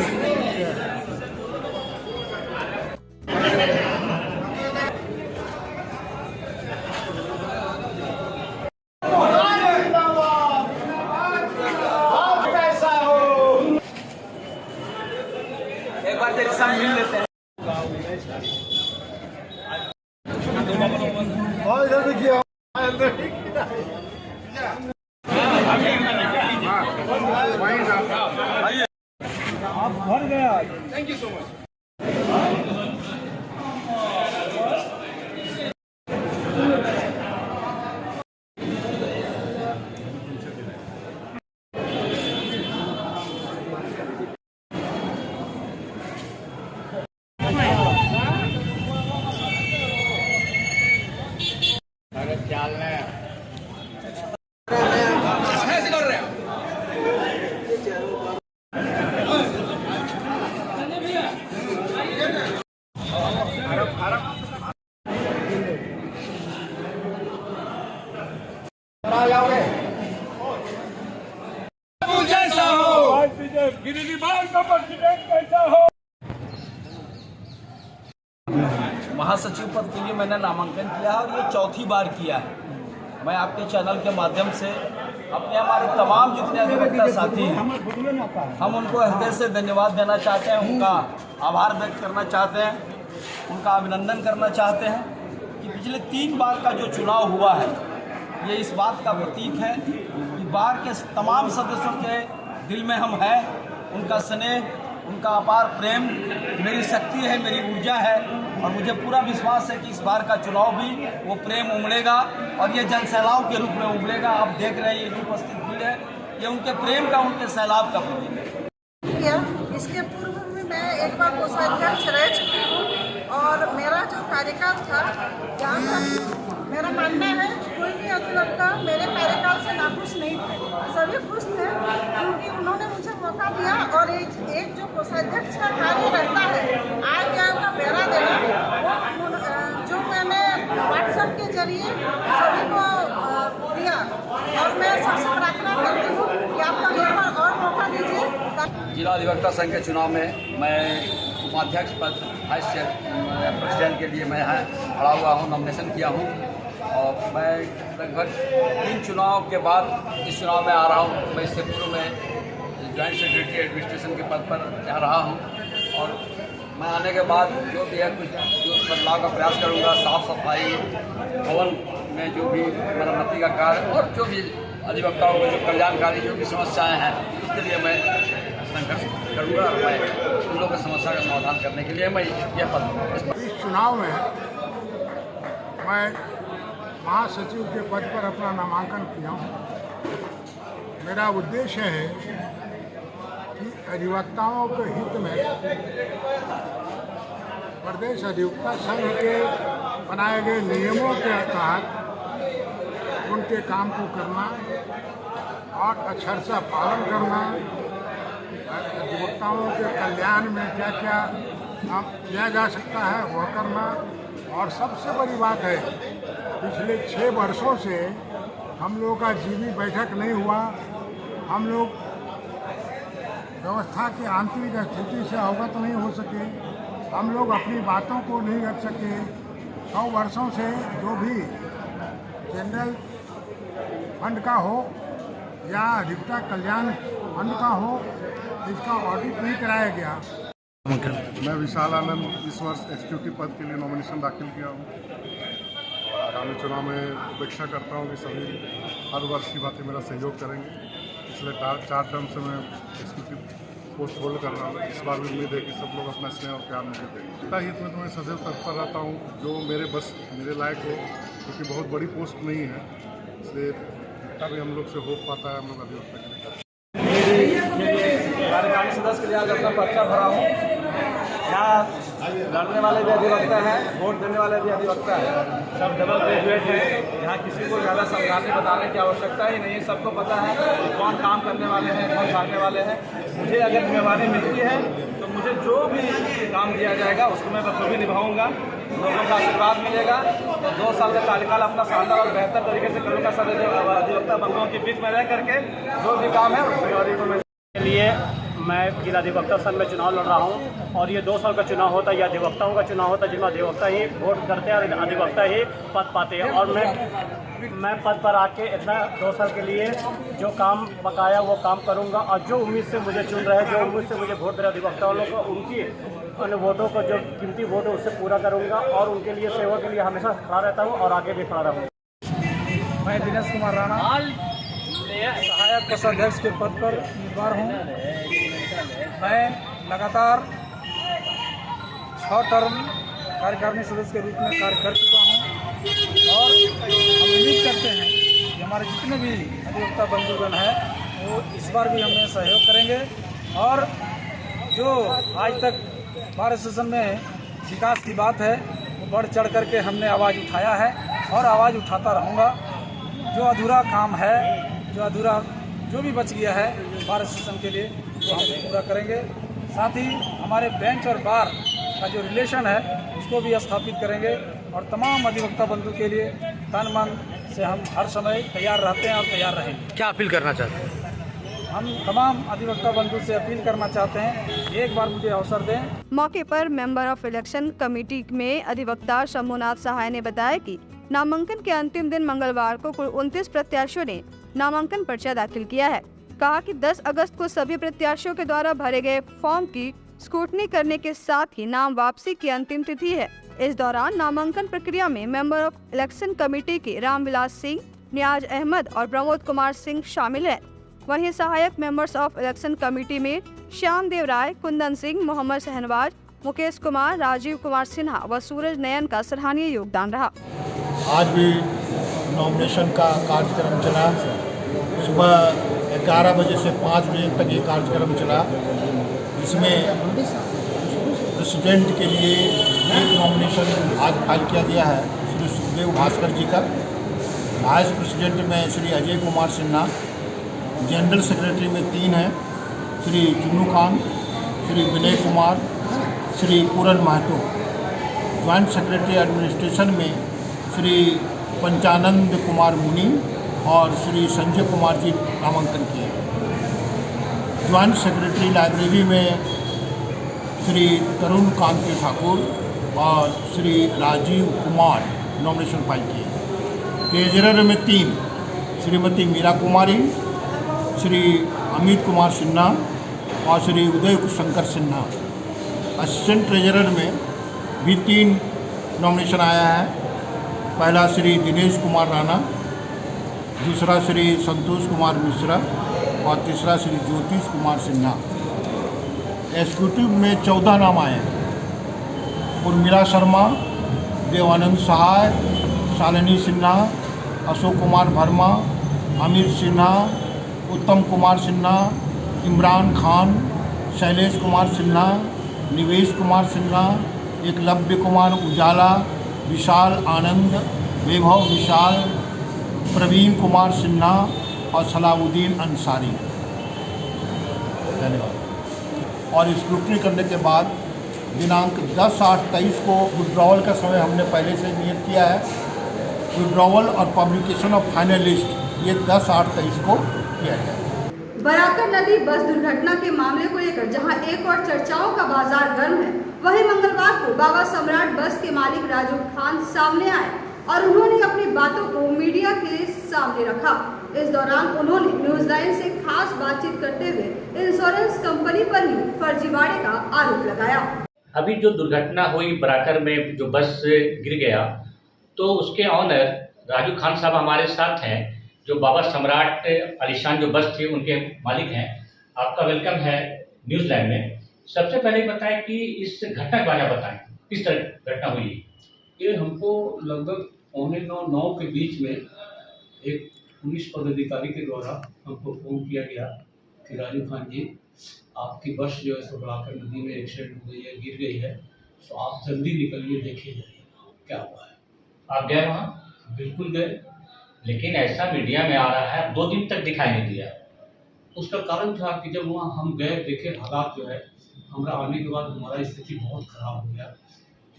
एक बार तेरे साथ मिल लेते हैं। आप भर गया। Thank you so much. महासचिव पद के लिए मैंने नामांकन किया है और ये चौथी बार किया है। मैं आपके चैनल के माध्यम से अपने हमारे तमाम जितने अधिवक्ता साथी हैं हम उनको हृदय से धन्यवाद देना चाहते हैं, उनका आभार व्यक्त करना चाहते हैं, उनका अभिनंदन करना चाहते हैं कि पिछले 3 बार का जो चुनाव हुआ है ये इस बात का प्रतीक है कि बार के तमाम सदस्यों के दिल में हम हैं, उनका स्नेह, उनका अपार प्रेम मेरी शक्ति है, मेरी ऊर्जा है और मुझे पूरा विश्वास है कि इस बार का चुनाव भी वो प्रेम उमड़ेगा और ये जन सैलाब के रूप में उमड़ेगा। आप देख रहे हैं ये जो उपस्थित भीड़ है ये उनके प्रेम का, उनके सैलाब का प्रतीक है। इसके पूर्व में मैं एक बार कोषाध्यक्ष रह चुकी हूँ और मेरा जो कार्यकाल था जहाँ तक मेरा मानना है कोई भी अधिवक्ता मेरे कार्यकाल से नाखुश नहीं थे, सभी खुश थे क्योंकि उन्होंने मुझे मौका दिया और एक जो कोषाध्यक्ष का कार्य रहता है आय व्यय का ब्यौरा देना वो जो मैंने व्हाट्सएप के जरिए सभी को दिया और मैं सबसे प्रार्थना करती हूँ कि आप लोग एक बार और मौका दीजिए। जिला अधिवक्ता संघ के चुनाव में मैं उपाध्यक्ष पद वाइस प्रेसिडेंट के लिए मैं खड़ा हुआ हूँ, नॉमिनेशन किया हूँ और मैं लगभग 3 चुनाव के बाद इस चुनाव में आ रहा हूँ। मैं इससे पूर्व में जॉइंट सेक्रेटरी एडमिनिस्ट्रेशन के पद पर यहाँ रहा हूँ और मैं आने के बाद जो भी है कुछ जो बदलाव का प्रयास करूँगा, साफ सफाई, भवन में जो भी मरम्मती का कार्य और जो भी अधिवक्ताओं को जो कल्याणकारी जो भी समस्याएँ हैं उसके लिए मैं संघर्ष करूँगा। मैं उन लोगों की समस्या का समाधान करने के लिए मैं यह पद इस चुनाव में मैं महासचिव के पद पर अपना नामांकन किया हूँ। मेरा उद्देश्य है कि अधिवक्ताओं के हित में प्रदेश अधिवक्ता संघ के बनाए गए नियमों के तहत उनके काम को करना और अक्षरशः पालन करना, अधिवक्ताओं के कल्याण में क्या क्या किया जा सकता है वह करना और सबसे बड़ी बात है पिछले 6 वर्षों से हम लोगों का जीवी बैठक नहीं हुआ। हम लोग व्यवस्था की आंतरिक स्थिति से अवगत नहीं हो सके, हम लोग अपनी बातों को नहीं रख सके। 100 वर्षों से जो भी जनरल फंड का हो या अधिवक्ता कल्याण फंड का हो इसका ऑडिट नहीं कराया गया। मैं विशाल आनंद इस वर्ष एग्जीक्यूटिव पद के लिए नॉमिनेशन दाखिल किया हूँ। आगामी चुनाव में अपेक्षा करता हूँ कि सभी हर वर्ष की भांति मेरा सहयोग करेंगे। पिछले 4 टर्म से मैं एग्जीक्यूटिव पोस्ट होल्ड कर रहा हूँ। इस बार भी उम्मीद है कि सब लोग अपना स्नेह और प्यार मुझे देंगे। हित में तो मैं सदैव तत्पर रहता हूँ जो मेरे बस मेरे लायक हो, क्योंकि बहुत बड़ी पोस्ट नहीं है इसलिए जितना भी हम लोग से हो पाता है हम लोग अधिवक्ता के लिए करते मेरे कार्यकारिणी सदस्य के लिए आज अपना पर्चा भरा हूँ। यहाँ लड़ने वाले भी अधिवक्ता हैं, वोट देने वाले भी अधिवक्ता हैं, सब डबल ग्रेजुएट हैं। यहाँ किसी को ज़्यादा समझाने बताने की आवश्यकता ही नहीं है, सबको पता है कौन काम करने वाले हैं, कौन भागने वाले हैं। मुझे अगर जिम्मेवारी मिलती है तो मुझे जो भी काम दिया जाएगा उसको मैं बखूबी निभाऊंगा। लोगों का आशीर्वाद मिलेगा तो 2 साल का कार्यकाल अपना शानदार और बेहतर तरीके से करूँगा। सब अधिवक्ता बंधुओं के बीच में रह करके जो भी काम है उस जिम्मेवारी को के लिए मैं जिला अधिवक्ता संघ में चुनाव लड़ रहा हूं और ये 2 साल का चुनाव होता है, ये अधिवक्ताओं का चुनाव होता है जिसमें अधिवक्ता ही वोट करते हैं और अधिवक्ता ही पद पाते हैं। और मैं पद पर आके इतना 2 साल के लिए जो काम बकाया वो काम करूंगा और जो उम्मीद से मुझे चुन रहे हैं, जो उम्मीद से मुझे वोट दे रहे अधिवक्ताओं लोग उनकी उन वोटों को जो कीमती वोट है उससे पूरा करूँगा और उनके लिए सेवा के लिए हमेशा खड़ा रहता हूँ और आगे भी खड़ा रहूँगा। मैं दिनेश कुमार राणा सहायक कोषाध्यक्ष के पद पर उम्मीदवार हूँ। मैं लगातार 6 टर्म कार्यकारिणी सदस्य के रूप में कार्य कर चुका हूँ और हम उम्मीद करते हैं कि हमारे जितने भी अधिवक्ता बंधुगण हैं वो इस बार भी हमें सहयोग करेंगे और जो आज तक बार एसोसिएशन में विकास की बात है वो बढ़ चढ़ करके हमने आवाज़ उठाया है और आवाज़ उठाता रहूँगा। जो अधूरा काम है, जो भी बच गया है बार एसोसिएशन के लिए वो हम पूरा करेंगे। साथ ही हमारे बेंच और बार का जो रिलेशन है उसको भी स्थापित करेंगे और तमाम अधिवक्ता बंधु के लिए तन मन से हम हर समय तैयार रहते हैं और तैयार रहेंगे। क्या अपील करना चाहते हैं? हम तमाम अधिवक्ता बंधु से अपील करना चाहते हैं, एक बार मुझे अवसर दें। मौके पर मेंबर ऑफ इलेक्शन कमेटी में अधिवक्ता शंभुनाथ सहाय ने बताया कि नामांकन के अंतिम दिन मंगलवार को कुल 29 प्रत्याशियों ने नामांकन पर्चा दाखिल किया है। कहा कि 10 अगस्त को सभी प्रत्याशियों के द्वारा भरे गए फॉर्म की स्क्रूटनी करने के साथ ही नाम वापसी की अंतिम तिथि है। इस दौरान नामांकन प्रक्रिया में मेंबर ऑफ इलेक्शन कमेटी के रामविलास सिंह, नियाज अहमद और प्रमोद कुमार सिंह शामिल हैं। वहीं सहायक मेंबर्स ऑफ इलेक्शन कमेटी में श्याम देव राय, कुंदन सिंह, मोहम्मद शहनवाज, मुकेश कुमार, राजीव कुमार सिन्हा व सूरज नयन का सराहनीय योगदान रहा। आज भी नॉमिनेशन का कार्यक्रम चला। सुबह 11 बजे से 5 बजे तक ये कार्यक्रम चला, जिसमें प्रेसिडेंट के लिए एक नॉमिनेशन आज फाइल किया गया है श्री सुखदेव भास्कर जी का। वाइस प्रेसिडेंट में श्री अजय कुमार सिन्हा, जनरल सेक्रेटरी में 3 हैं, श्री चुन्नू खान, श्री विनय कुमार, श्री पूरन महतो। ज्वाइंट सेक्रेटरी एडमिनिस्ट्रेशन में श्री पंचानंद कुमार मुनि और श्री संजय कुमार जी नामांकन किए। ज्वाइंट सेक्रेटरी लाइब्रेरी में श्री तरुण कांति ठाकुर और श्री राजीव कुमार नॉमिनेशन फाइल किए। ट्रेजरर में 3 श्रीमती मीरा कुमारी, श्री अमित कुमार सिन्हा और श्री उदय शंकर सिन्हा। असिस्टेंट ट्रेजरर में भी 3 नॉमिनेशन आया है। पहला श्री दिनेश कुमार राणा, दूसरा श्री संतोष कुमार मिश्रा और तीसरा श्री ज्योतिष कुमार सिन्हा। एग्जीक्यूटिव में 14 नाम आए हैं। उर्मिला शर्मा, देवानंद सहाय, शालिनी सिन्हा, अशोक कुमार वर्मा, अमित सिन्हा, उत्तम कुमार सिन्हा, इमरान खान, शैलेश कुमार सिन्हा, निवेश कुमार सिन्हा, एकलव्य कुमार उजाला, विशाल आनंद, वैभव विशाल, प्रवीण कुमार सिन्हा और सलाउद्दीन अंसारी। धन्यवाद। और स्क्रूटनी करने के बाद दिनांक 10/8/23 को विड्रॉवल का समय हमने पहले से नियत किया है। विड्रॉवल और पब्लिकेशन ऑफ फाइनल लिस्ट ये 10/8/23 को किया जाए। बराकर नदी बस दुर्घटना के मामले को लेकर जहां एक और चर्चाओं का बाजार गर्म है, वहीं मंगलवार को बाबा सम्राट बस के मालिक राजू खान सामने आए और उन्होंने अपनी बातों को मीडिया के सामने रखा। इस दौरान उन्होंने न्यूज लाइन से खास बातचीत करते हुए इंश्योरेंस कंपनी पर ही फर्जीवाड़े का आरोप लगाया। अभी जो दुर्घटना हुई बराकर में, जो बस गिर गया, तो उसके ऑनर राजू खान साहब हमारे साथ हैं, जो बाबा सम्राट आलिशान जो बस थी उनके मालिक हैं। आपका वेलकम है न्यूज लाइन में। सबसे पहले बताएं कि इस घटना के बारे में बताएं, किस तरह घटना हुई। ये हमको लगभग 8:45-9 के बीच में एक पुलिस पदाधिकारी के द्वारा हमको फ़ोन किया गया कि राजू खान जी, आपकी बस जो है सो बड़ाकर नदी में एक्सीडेंट हो गई है, गिर गई है, तो आप जल्दी निकलिए, देखिए जाइए क्या हुआ है। आप गए वहाँ? बिल्कुल गए। लेकिन ऐसा मीडिया में आ रहा है 2 दिन तक दिखाई नहीं दिया। उसका कारण था कि जब वहाँ हम गए, देखे हालात जो है, हमारा आने के बाद हमारा स्थिति बहुत खराब हो गया,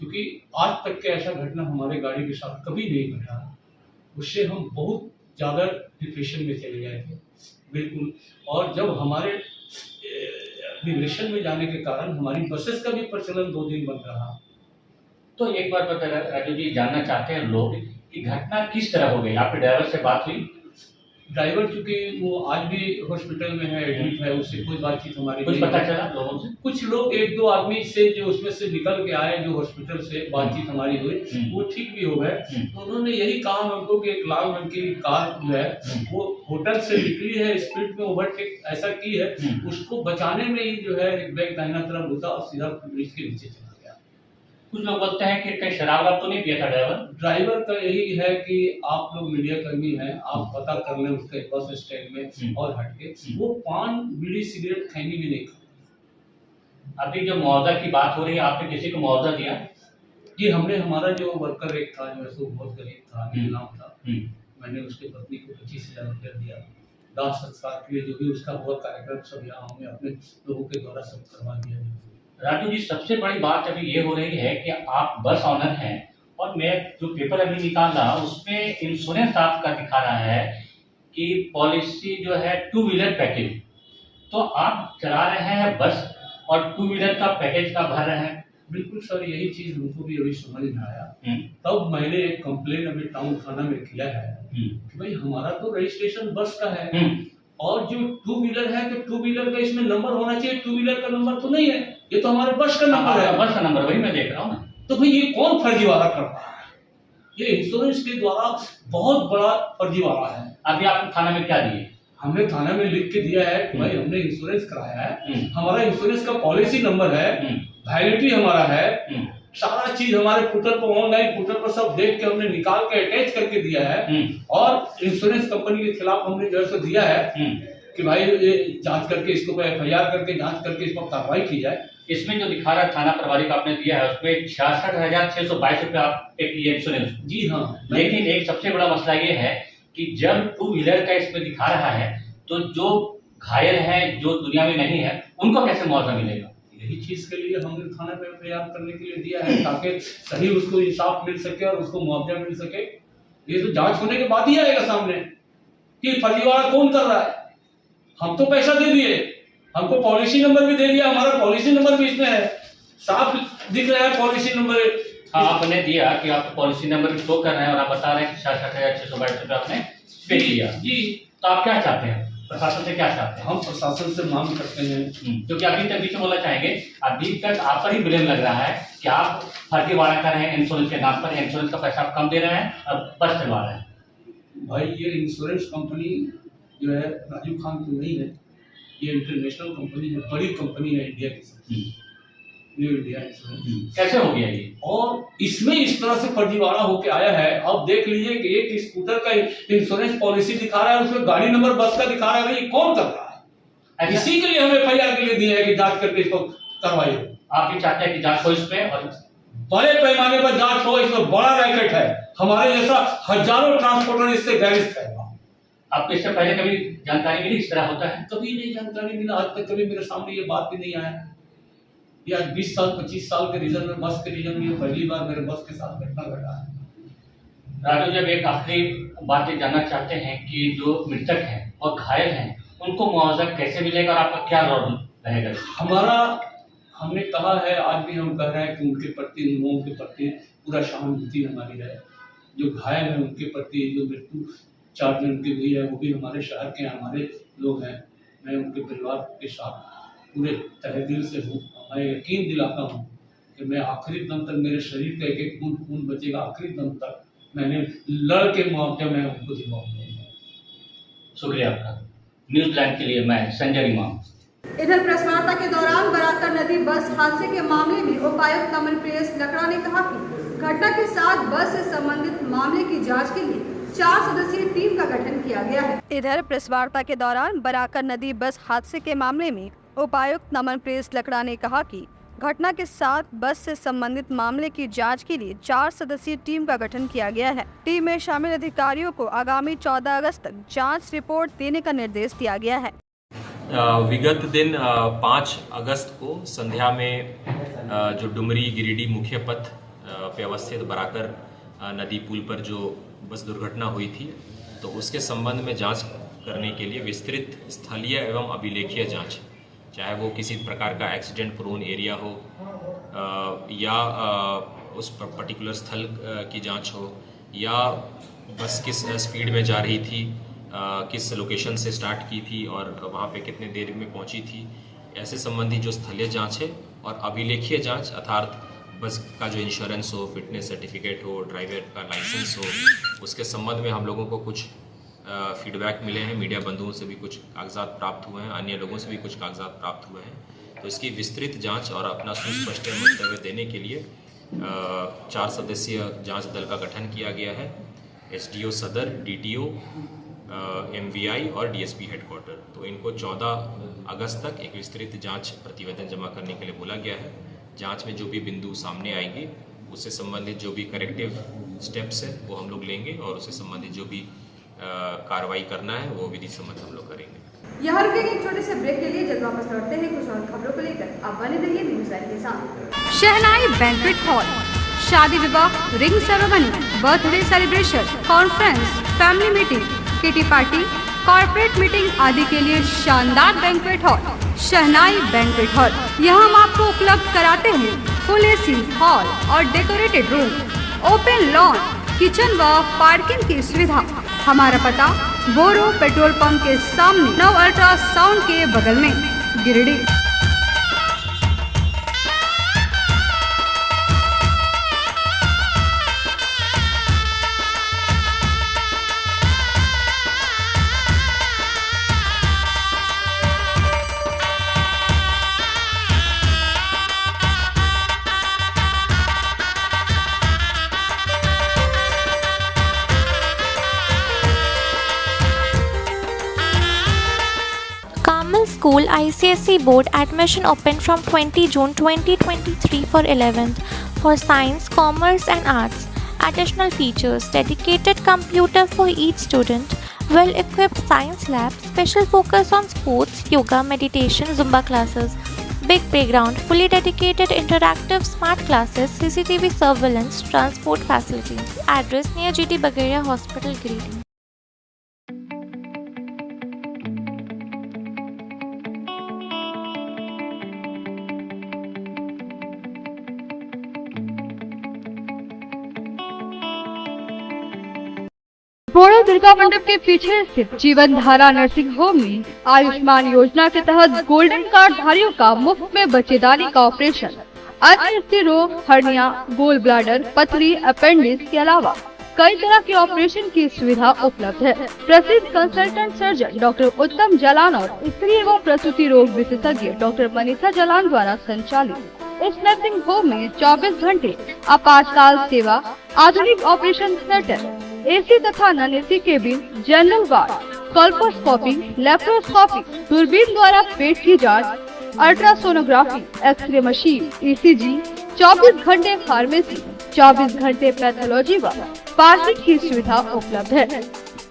क्योंकि आज तक के ऐसा घटना हमारे गाड़ी के साथ कभी नहीं घटा। उससे हम बहुत ज़्यादा डिप्रेशन में चले गए थे, बिल्कुल। और जब हमारे डिप्रेशन में जाने के कारण हमारी बसेस का भी प्रचलन 2 दिन बंद रहा। तो एक बार बता राजू जी, जानना चाहते हैं लोग कि घटना किस तरह हो गई? आपके ड्राइवर से बात हुई? ड्राइवर चूंकि वो आज भी हॉस्पिटल में है, एडमिट है, उससे कोई बातचीत हमारी कुछ पता चला लोगों से? कुछ लोग 1-2 आदमी से जो उसमें से निकल के आए, जो हॉस्पिटल से बातचीत हमारी हुई, वो ठीक भी हो गए। तो उन्होंने यही कहा हमको कि एक लाल रंग की कार जो है वो होटल से निकली है, स्पीड में ओवरटेक ऐसा की है, उसको बचाने में ही जो है एक बैग दाहिना तरफ घुसा और सीधा ब्रिज के नीचे चला गया। कुछ लोग बोलते हैं कि कहीं शराब तो नहीं पिया था ड्राइवर? ड्राइवर का यही है कि आप लोग मीडिया कर्मी हैं, आप पता कर लें उसके बस स्टैंड में और हटके, वो पान बीड़ी सिगरेट खैनी भी नहीं खाता। अभी जो मुआवजा की बात हो रही है, आपने किसी को मुआवजा दिया? जी, हमने, हमारा जो वर्कर एक था जो है सो बहुत गरीब था, नाम था, मैंने उसकी पत्नी को 25,000 रुपया दिया। दाह संस्कार के लिए जो भी उसका हुआ कार्यक्रम सब यहाँ हमने अपने लोगों के द्वारा सब करवा दिया। राजू जी, सबसे बड़ी बात अभी ये हो रही है कि आप बस ऑनर हैं और मैं जो पेपर अभी निकाला उसमें इंश्योरेंस आपका दिखा रहा है कि पॉलिसी जो है 2 व्हीलर पैकेज, तो आप चला रहे हैं बस और 2 व्हीलर का पैकेज का भर रहे हैं? बिल्कुल सर, यही चीज हमको भी अभी समझ में आया। तब मैंने एक कंप्लेन अभी टाउन थाना में किया है कि भाई हमारा तो रजिस्ट्रेशन बस का है और जो 2 व्हीलर है, तो 2 व्हीलर का इसमें नंबर होना चाहिए, 2 व्हीलर का नंबर तो नहीं है, ये तो हमारे बस का नंबर है। बस का नंबर वही मैं देख रहा हूँ। तो भाई ये कौन फर्जीवाड़ा कर रहा है? ये इंश्योरेंस के द्वारा बहुत बड़ा फर्जीवाड़ा है। अभी आप थाना में क्या दिए? हमने थाना में लिख के दिया है कि भाई हमने इंश्योरेंस कराया है, हमारा इंश्योरेंस का पॉलिसी नंबर है, वैलिडिटी हमारा है, सारा चीज हमारे पोर्टल पर, ऑनलाइन पोर्टल पर सब देख के हमने निकाल के अटैच करके दिया है और इंश्योरेंस कंपनी के खिलाफ हमने जो है दिया है कि भाई ये जांच करके इसको FIR करके जांच करके इस पर कार्रवाई की जाए। इसमें जो दिखा रहा है थाना प्रभारी का आपने दिया है उसमें 66,622 रुपये आप पे किए इंश्योरेंस। जी हाँ, लेकिन एक सबसे बड़ा मसला ये है कि जब 2 व्हीलर का इसमें दिखा रहा है तो जो घायल है, जो दुनिया में नहीं है, उनको कैसे मुआवजा मिलेगा? यही चीज के लिए हमने थाना पे FIR करने के लिए दिया है ताकि सही उसको इंसाफ मिल सके और उसको मुआवजा मिल सके। ये तो जांच होने के बाद ही आएगा सामने कि फर्जीवाड़ा कौन कर रहा है। हम तो पैसा दे दिए, हमको पॉलिसी नंबर भी दे दिया, हमारा पॉलिसी नंबर भी इसमें है, साफ दिख रहा है पॉलिसी नंबर। हाँ, आपने दिया कि आप पॉलिसी नंबर शो कर रहे हैं और आप बता रहे हैं कि 66,622 रुपये आपने पे किया। जी, तो आप क्या चाहते हैं? प्रशासन से क्या चाहते हैं? हम प्रशासन से मांग करते हैं, क्योंकि अभी तक बीच में बोलना चाहेंगे, अभी तक आप पर ही ब्लेम लग रहा है कि आप फर्जीवाड़ा कर रहे हैं इंश्योरेंस के नाम पर, इंश्योरेंस का पैसा आप कम दे रहे हैं और बस चलवा रहे हैं। भाई ये इंश्योरेंस कंपनी जो है राजू खान की नहीं है, ये इंटरनेशनल कंपनी है, बड़ी कंपनी है इंडिया की, न्यू इंडिया इंश्योरेंस। कैसे हो गया ये? और इसमें इस तरह से फर्जीवाड़ा होके आया है। अब देख लीजिए कि एक स्कूटर का इंश्योरेंस पॉलिसी दिखा रहा है, उसमें गाड़ी नंबर बस का दिखा रहा है, भाई कौन कर रहा है? इसी के लिए हमें FIR के लिए दिया है कि जांच करके इसको करवाइए। आप भी चाहते हैं कि जांच हो इसमें और बड़े पैमाने पर जांच हो, इसमें बड़ा रैकेट है, हमारे जैसा हजारों ट्रांसपोर्टर इससे ग्रस्त है। आपको इससे पहले कभी जानकारी मिली इस तरह होता है? कभी नहीं जानकारी मिला, आज तक कभी मेरे सामने ये बात भी नहीं आया। ये आज 20 साल 25 साल के रीजन में, बस के रीजन में पहली बार मेरे बस के साथ घटना घटा है। राजू, जब एक आखिरी बात ये जानना चाहते हैं कि जो मृतक हैं और घायल हैं उनको मुआवजा कैसे मिलेगा और आपका क्या रोल रहेगा? हमारा, हमने कहा है, आज भी हम कह रहे हैं कि उनके प्रति, उन लोगों के प्रति पूरा सहानुभूति हमारी है। जो घायल है उनके प्रति, जो मृत्यु 4 जन की हुई है वो भी हमारे शहर के हमारे लोग हैं। मैं उनके परिवार के साथ पूरे तहे दिल से हूँ। मैं यकीन दिलाता हूँ कि मैं आखिरी दम तक, मेरे शरीर का एक एक खून बचेगा, आखिरी दम तक मैंने लड़ के मुआवजा मैं उनको दिलवाऊंगा। शुक्रिया आपका। न्यूज़ लाइव के लिए मैं संजय इमाम। इधर प्रेस वार्ता के दौरान बराकर नदी बस हादसे के मामले में उपायुक्त कमल प्रेस लकड़ा ने कहा कि घटना के साथ बस से संबंधित मामले की जांच के लिए 4 सदस्यीय टीम का गठन किया गया है। इधर प्रेस वार्ता के दौरान बराकर नदी बस हादसे के मामले में उपायुक्त नमन प्रेस लकड़ा ने कहा कि घटना के साथ बस से संबंधित मामले की जांच के लिए 4 सदस्यीय टीम का गठन किया गया है। टीम में शामिल अधिकारियों को आगामी 14 अगस्त तक जांच रिपोर्ट देने का निर्देश दिया गया है। विगत दिन 5 अगस्त को संध्या में जो डुमरी गिरिडीह मुख्य पथ पे अवस्थित बराकर नदी पुल पर जो बस दुर्घटना हुई थी, तो उसके संबंध में जांच करने के लिए विस्तृत स्थलीय एवं अभिलेखीय जांच, चाहे वो किसी प्रकार का एक्सीडेंट प्रोन एरिया हो या उस पर्टिकुलर स्थल की जांच हो, या बस किस स्पीड में जा रही थी, किस लोकेशन से स्टार्ट की थी और वहाँ पे कितने देर में पहुँची थी, ऐसे संबंधी जो स्थलीय जांच है, और अभिलेखीय जांच अर्थात बस का जो इंश्योरेंस हो, फिटनेस सर्टिफिकेट हो, ड्राइवर का लाइसेंस हो, उसके संबंध में हम लोगों को कुछ फीडबैक मिले हैं। मीडिया बंधुओं से भी कुछ कागजात प्राप्त हुए हैं, अन्य लोगों से भी कुछ कागजात प्राप्त हुए हैं। तो इसकी विस्तृत जांच और अपना सुस्पष्ट मंतव्य देने के लिए 4 सदस्यीय जांच दल का गठन किया गया है। SDO सदर, DTO, MVI और DSP हेडक्वार्टर। तो इनको 14 अगस्त तक एक विस्तृत जांच प्रतिवेदन जमा करने के लिए बोला गया है। जांच में जो भी बिंदु सामने आएंगे, उससे संबंधित जो भी करेक्टिव स्टेप्स हैं वो हम लोग लेंगे, और उससे संबंधित जो भी कार्रवाई करना है वो विधि सम्मत हम लोग करेंगे। यहाँ रुकेंगे एक छोटे से ब्रेक के लिए, जब वापस लौटते हैं कुछ और खबरों को लेकर। आप बने रहिए न्यूज़ लाइव के साथ। शहनाई बैंक्वेट हॉल, शादी विवाह, ring ceremony, birthday celebration, conference, family meeting, kitty party, corporate meeting आदि के लिए शानदार बैंक्वेट हॉल शहनाई बैंक्वेट हॉल। यहाँ हम आपको उपलब्ध कराते हैं फुल AC हॉल और decorated room, open lawn, kitchen व पार्किंग की सुविधा। हमारा पता बोरो पेट्रोल पंप के सामने, नव अल्ट्रासाउंड के बगल में, Giridih. Carmel School ICSE Board admission open from 20 June 2023 for 11th for Science, Commerce and Arts. Additional features: dedicated computer for each student, well-equipped science lab, special focus on sports, yoga, meditation, Zumba classes, big playground, fully dedicated interactive smart classes, CCTV surveillance, transport facilities. Address near GT Bagaria Hospital, Giridih. बोरो दुर्गा मंडप के पीछे स्थित जीवन Dhara nursing home में आयुष्मान योजना के तहत golden card धारियों का मुफ्त में बच्चेदानी का ऑपरेशन, अन्य स्त्री रोग, हर्निया, गोल ब्लाडर, पथरी, अपेंडिक्स के अलावा कई तरह के ऑपरेशन की सुविधा उपलब्ध है। प्रसिद्ध कंसल्टेंट सर्जन डॉक्टर उत्तम जलान और स्त्री एवं प्रसूति रोग विशेषज्ञ डॉक्टर मनीषा जलान द्वारा संचालित इस नर्सिंग होम में 24 घंटे आपातकाल सेवा, आधुनिक ऑपरेशन थिएटर, AC तथा non AC cabin, general ward, colposcopy, laparoscopy, दूरबीन द्वारा पेट की जांच, अल्ट्रासोनोग्राफी, एक्सरे मशीन, ECG, 24 घंटे फार्मेसी, 24 घंटे पैथोलॉजी व पार्किंग की सुविधा उपलब्ध है।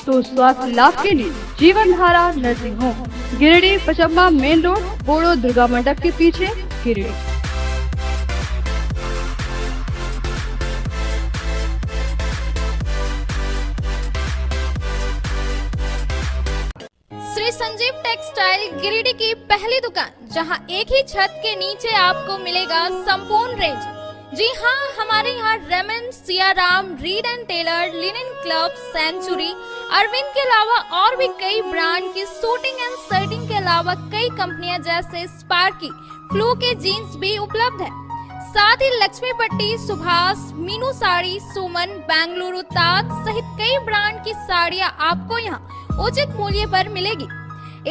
तो स्वास्थ्य लाभ के लिए Jeevan Dhara nursing home, Giridih, Pachamba main road, Boro Durga मंडप के पीछे, गिरिडीह। श्री संजीव टेक्सटाइल गिरिडीह की पहली दुकान, जहां एक ही छत के नीचे आपको मिलेगा संपूर्ण रेंज। जी हाँ, हमारे यहाँ Raymond, Siyaram, Reid and Taylor, linen club, century, Arvind के अलावा और भी कई ब्रांड की सूटिंग एंड शर्टिंग के अलावा कई कंपनियां जैसे स्पार्की, फ्लू के जीन्स भी उपलब्ध है। साथ ही लक्ष्मी पट्टी, सुभाष, मीनू साड़ी, सुमन, बेंगलुरु ताज सहित कई ब्रांड की साड़ियां आपको यहाँ उचित मूल्य पर मिलेगी।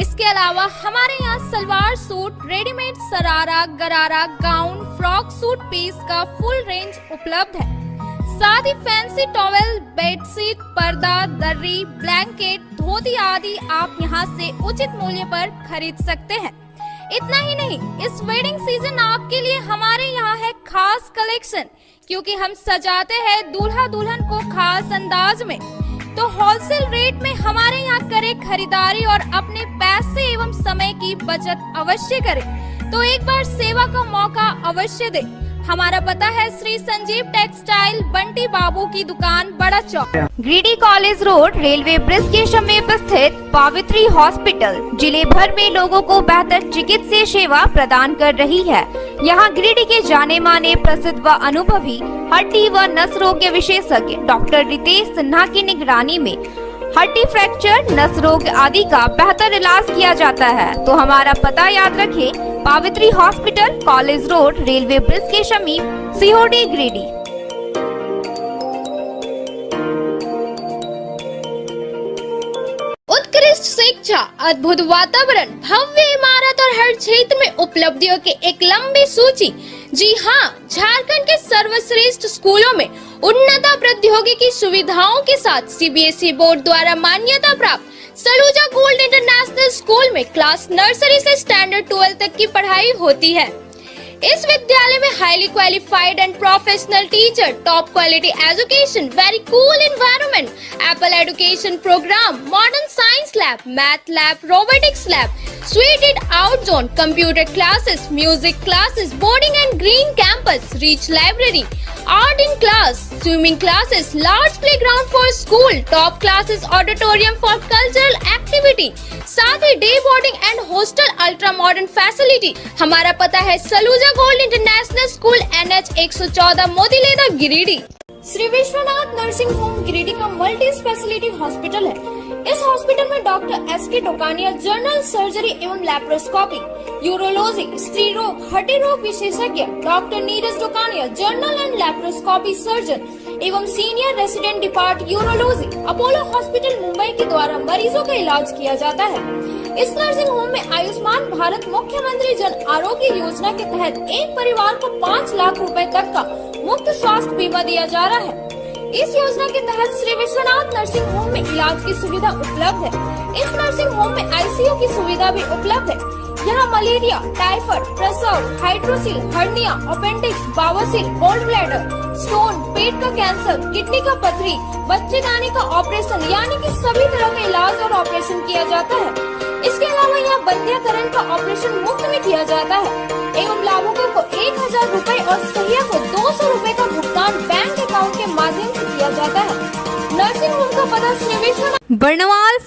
इसके अलावा हमारे यहाँ सलवार सूट, रेडीमेड सरारा, गरारा, गाउन, फ्रॉक सूट पीस का फुल रेंज उपलब्ध है। साथ ही फैंसी टॉवेल, बेडशीट, पर्दा, दर्री, ब्लैंकेट, धोती आदि आप यहाँ से उचित मूल्य पर खरीद सकते हैं। इतना ही नहीं, इस वेडिंग सीजन आपके लिए हमारे यहाँ है खास कलेक्शन, क्योंकि हम सजाते हैं दूल्हा दुल्हन को खास अंदाज में। तो होलसेल रेट में हमारे यहाँ करें खरीदारी और अपने पैसे एवं समय की बचत अवश्य करें। तो एक बार सेवा का मौका अवश्य दे। हमारा पता है श्री संजीव टेक्सटाइल, बंटी बाबू की दुकान, Bada Chowk, Giridih college road, railway bridge के समीप स्थित पावित्री हॉस्पिटल जिले भर में लोगों को बेहतर चिकित्सीय सेवा प्रदान कर रही है। यहाँ गिरिडीह के जाने माने, प्रसिद्ध व अनुभवी हड्डी व नस रोग के विशेषज्ञ डॉक्टर रितेश सिन्हा की निगरानी में हड्डी फ्रैक्चर, नस रोग आदि का बेहतर इलाज किया जाता है। तो हमारा पता याद रखें, Pavitri hospital, college road, railway bridge के समीप, सीहोडी, गिरिडीह। उत्कृष्ट शिक्षा, अद्भुत वातावरण, भव्य इमारत और हर क्षेत्र में उपलब्धियों की एक लंबी सूची। जी हाँ, झारखंड के सर्वश्रेष्ठ स्कूलों में उन्नत प्रौद्योगिकी सुविधाओं के साथ सीबीएसई बोर्ड द्वारा मान्यता प्राप्त सलूजा गोल्ड इंटरनेशनल स्कूल में क्लास नर्सरी से स्टैंडर्ड 12 तक की पढ़ाई होती है। इस विद्यालय में highly qualified and professional teacher, top quality education, very cool environment, apple education program, modern science lab, math lab, robotics lab, suited out zone, computer classes, music classes, boarding and green campus, rich library, art in class, swimming classes, large playground for school, top classes, auditorium for cultural activity, साथ ही day boarding and hostel, ultra modern facility. हमारा पता है Saluja gold international school, NH 114, Motileda, Giridih. Shri Vishwanath nursing home Giridih का multi speciality hospital है। इस hospital में doctor SK Tokania general surgery एवं लैप्रोस्कोपी, यूरोलॉजी, स्त्री रोग, हड्डी रोग विशेषज्ञ, doctor Neeraj Tokania general and laparoscopy surgeon एवं senior resident depart urology, Apollo hospital Mumbai के द्वारा मरीजों का इलाज किया जाता है। इस नर्सिंग होम में आयुष्मान भारत मुख्यमंत्री जन आरोग्य योजना के तहत एक परिवार को 5 लाख रुपए तक का मुफ्त स्वास्थ्य बीमा दिया जा रहा है। इस योजना के तहत श्री विश्वनाथ नर्सिंग होम में इलाज की सुविधा उपलब्ध है। इस नर्सिंग होम में ICU की सुविधा भी उपलब्ध है। यहाँ मलेरिया, टाइफाइड, प्रसव, हाइड्रोसिल, हर्निया, अपेंडिक्स, बावसीर, गोल्ड ब्लैडर, स्टोन, पेट का कैंसर, किडनी का पथरी, बच्चेदानी का ऑपरेशन यानी कि सभी तरह के इलाज और ऑपरेशन किया जाता है। इसके अलावा यहाँ बंध्याकरण का ऑपरेशन मुफ्त में किया जाता है एवं लाभुकों को 1000 रुपए और सहिया को 200 रुपए का भुगतान बैंक अकाउंट के माध्यम से किया जाता है। नर्सिंग होम का पता श्री विश्वनाथ। बर्नवाल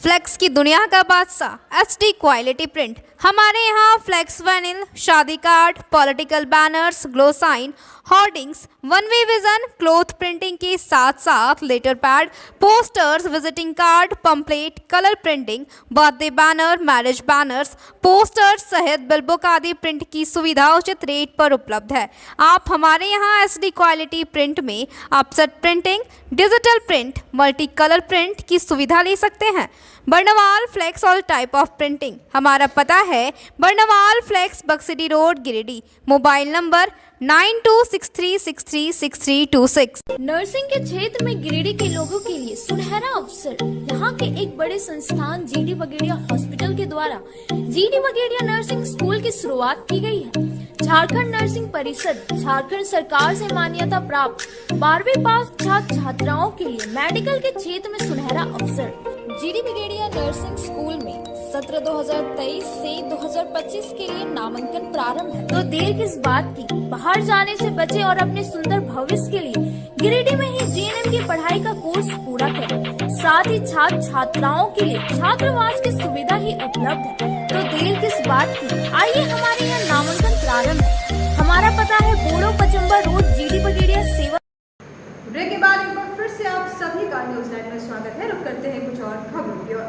फ्लेक्स की दुनिया का बादशाह, HD क्वालिटी प्रिंट। हमारे यहाँ फ्लेक्स वैनिल, शादी card, political banners, glow sign, hoardings, one way vision, cloth printing के साथ साथ letter pad, posters, visiting card, pamphlet, colour printing, birthday banner, marriage banners, posters सहित बिलबुक आदि प्रिंट की सुविधा उचित रेट पर उपलब्ध है। आप हमारे यहाँ SD क्वालिटी प्रिंट में offset printing, digital print, multi colour print की सुविधा ले सकते हैं। Barnwal flex all type of printing. हमारा पता है Barnwal flex, Baksidih road, Giridih. Mobile number 9263636326। Nursing के क्षेत्र में गिरिडीह के लोगों के लिए सुनहरा अवसर। यहाँ के एक बड़े संस्थान GD बगेड़िया हॉस्पिटल के द्वारा GD बगेड़िया नर्सिंग स्कूल की शुरुआत की गई है। झारखंड नर्सिंग परिषद, झारखंड सरकार से मान्यता प्राप्त 12वीं पास छात्र छात्राओं के लिए मेडिकल के क्षेत्र में सुनहरा अवसर। GD बगेड़िया नर्सिंग स्कूल में सत्र 2023 से 2025 के लिए नामांकन प्रारंभ है। तो देर किस बात की, बाहर जाने से बचे और अपने सुंदर भविष्य के लिए गिरिडीह में ही GNM की पढ़ाई का कोर्स पूरा करें। साथ ही छात्र छात्राओं के लिए छात्रावास की सुविधा ही उपलब्ध है। तो देर किस बात की, आइए हमारे यहाँ नामांकन प्रारंभ है। हमारा पता है बोड़ो पचम्बा रोड, GD बगेड़िया सेवा। ब्रेक के बाद एक बार फिर से आप सभी का न्यूज़लैंड में स्वागत है। रुक करते हैं कुछ और खबरों की ओर।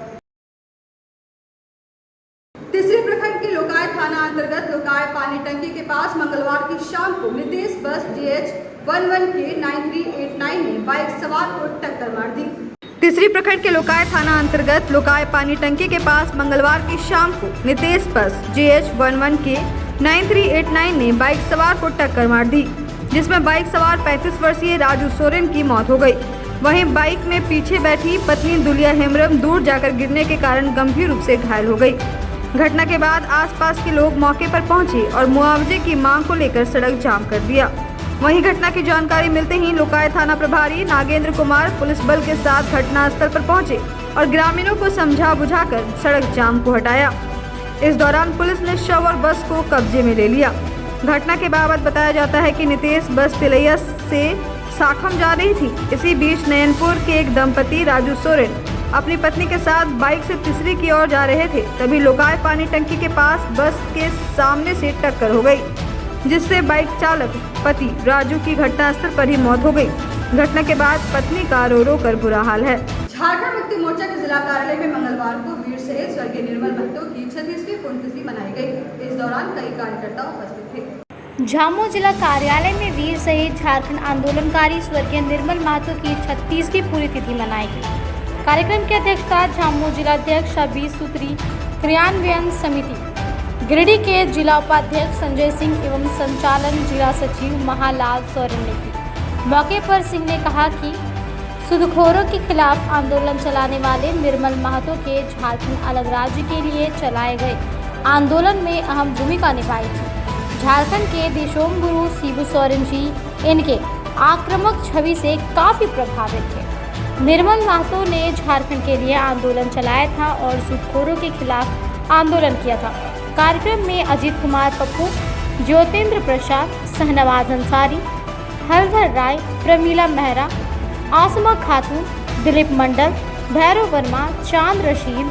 तीसरे प्रखंड के लोकाय थाना अंतर्गत लोकाय पानी टंकी के पास मंगलवार की शाम को नितेश बस DH 11K 9389 ने बाइक सवार को टक्कर मार दी। तीसरी प्रखंड के लोकाय थाना अंतर्गत लोकाय पानी टंकी के पास मंगलवार की शाम को नितेश बस GH 11K 9389 ने बाइक सवार को टक्कर मार दी, जिसमें बाइक सवार 35 वर्षीय राजू सोरेन की मौत हो गई। वहीं बाइक में पीछे बैठी पत्नी दुलिया हेमरम दूर जाकर गिरने के कारण गंभीर रूप से घायल हो गई। घटना के बाद आसपास के लोग मौके पर पहुंचे और मुआवजे की मांग को लेकर सड़क जाम कर दिया। वहीं घटना की जानकारी मिलते ही लोकाय थाना प्रभारी नागेंद्र कुमार पुलिस बल के साथ घटनास्थल पर पहुंचे और ग्रामीणों को समझा बुझाकर सड़क जाम को हटाया। इस दौरान पुलिस ने शव और बस को कब्जे में ले लिया। घटना के बाबत बताया जाता है कि नितेश बस तिलैया से साखम जा रही थी। इसी बीच नयनपुर के एक दंपति राजू सोरेन अपनी पत्नी के साथ बाइक से तिसरी की ओर जा रहे थे, तभी लोकाय पानी टंकी के पास बस के सामने से टक्कर हो गई, जिससे बाइक चालक पति राजू की घटनास्थल पर ही मौत हो गई। घटना के बाद पत्नी का रो रो कर बुरा हाल है। झारखंड मुक्ति मोर्चा के जिला कार्यालय में मंगलवार को वीर शहीद स्वर्गीय निर्मल महतो की 36वीं पुण्यतिथि मनाई गई। इस दौरान कई कार्यकर्ता उपस्थित थे। झामू जिला कार्यालय में वीर शहीद झारखंड आंदोलनकारी स्वर्गीय निर्मल महतो की 36वीं पूरी तिथि मनाई गई। कार्यक्रम की अध्यक्षता झामू जिलाध्यक्ष 20 सूत्री क्रियान्वयन समिति गिरिडीह के जिला उपाध्यक्ष संजय सिंह एवं संचालन जिला सचिव महालाल सोरेन ने की। मौके पर सिंह ने कहा कि सूदखोरों के खिलाफ आंदोलन चलाने वाले निर्मल महतो के झारखंड अलग राज्य के लिए चलाए गए आंदोलन में अहम भूमिका निभाई थी। झारखंड के देशोम गुरु शिबू सोरेन जी इनके आक्रामक छवि से काफी प्रभावित थे। निर्मल महतो ने झारखंड के लिए आंदोलन चलाया था और सूदखोरों के खिलाफ आंदोलन किया था। कार्यक्रम में अजीत कुमार पप्पू, ज्योतिंद्र प्रसाद, शहनवाज अंसारी, हरधर राय, प्रमीला मेहरा, आसमा खातून, दिलीप मंडल, भैरव वर्मा, चांद रशीद,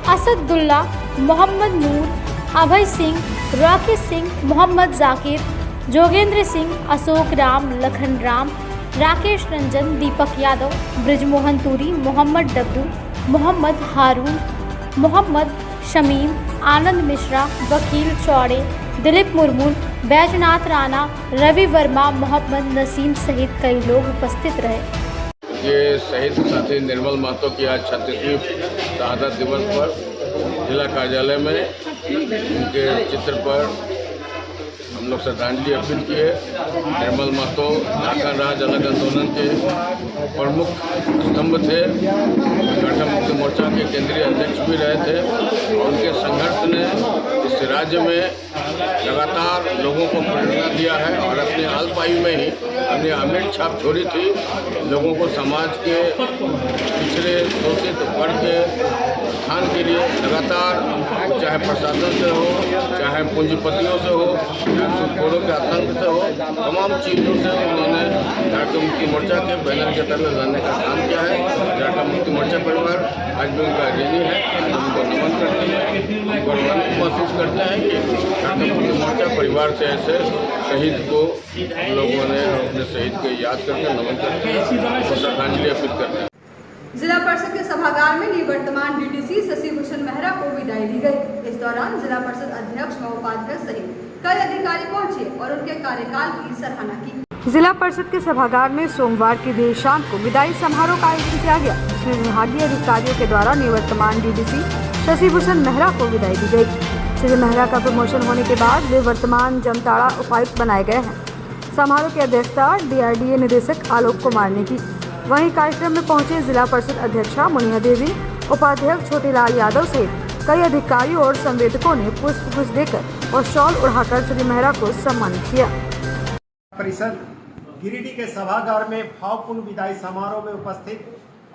असदुल्ला, मोहम्मद नूर, अभय सिंह, राकेश सिंह, मोहम्मद जाकिर, जोगेंद्र सिंह, अशोक राम, लखन राम, राकेश रंजन, दीपक यादव, ब्रिजमोहन तुरी, मोहम्मद डब्बू, मोहम्मद हारून, मोहम्मद शमीम, आनंद मिश्रा, वकील चौड़े, दिलीप मुर्मू, बैजनाथ राणा, रवि वर्मा, मोहम्मद नसीम सहित कई लोग उपस्थित रहे। ये शहीद साथी निर्मल महतो की आज 36वीं शहादत दिवस पर जिला कार्यालय में उनके चित्र पर हम लोग श्रद्धांजलि अर्पित किए। निर्मल महतो झारखंड राज्य अलग आंदोलन के प्रमुख स्तंभ थे। झारखंड मुक्ति मोर्चा के केंद्रीय अध्यक्ष भी रहे थे और उनके संघर्ष ने इस राज्य में लगातार लोगों को प्रेरणा दिया है और अपने अल्पायु में ही अपनी अमिट छाप छोड़ी थी। लोगों को समाज के पिछड़े शोषित वर्ग के उत्थान के लिए लगातार, चाहे प्रशासन से हो, चाहे पूंजीपतियों से हो, चाहे सूदखोरों के आतंक से हो, तमाम चीज़ों से उन्होंने झारखंड मुक्ति मोर्चा के बैनर के तले लाने का काम किया है। झारखंड मुक्ति मोर्चा परिवार आज भी उनका ऋणी है, उनको नमन करते हैं, गौरवान्वित महसूस करते हैं कि झारखंड मुक्ति मोर्चा परिवार से ऐसे शहीद को लोगों ने अपने शहीद को याद करके नमन करते हैं और श्रद्धांजलि अर्पित करते हैं। जिला परिषद के सभागार में निवर्तमान डीडीसी शशि भूषण मेहरा को विदाई दी गई। इस दौरान जिला परिषद अध्यक्ष व उपाध्यक्ष सहित कई अधिकारी पहुंचे और उनके कार्यकाल की सराहना की। जिला परिषद के सभागार में सोमवार की देर शाम को विदाई समारोह का आयोजन किया गया, जिसमें विभागीय अधिकारियों के द्वारा निवर्तमान डीडीसी शशि भूषण मेहरा को विदाई दी गई। श्री मेहरा का प्रमोशन होने के बाद वे वर्तमान जामताड़ा उपायुक्त बनाए गए हैं। समारोह की अध्यक्षता DRDA निदेशक आलोक कुमार ने की। वहीं कार्यक्रम में पहुंचे जिला परिषद अध्यक्षा मुनिया देवी, उपाध्यक्ष छोटेलाल यादव सहित कई अधिकारियों और संवेदकों ने पुष्प देकर और शॉल उड़ाकर श्री मेहरा को सम्मानित किया। परिषद गिरिडीह के सभागार में भावपूर्ण विदाई समारोह में उपस्थित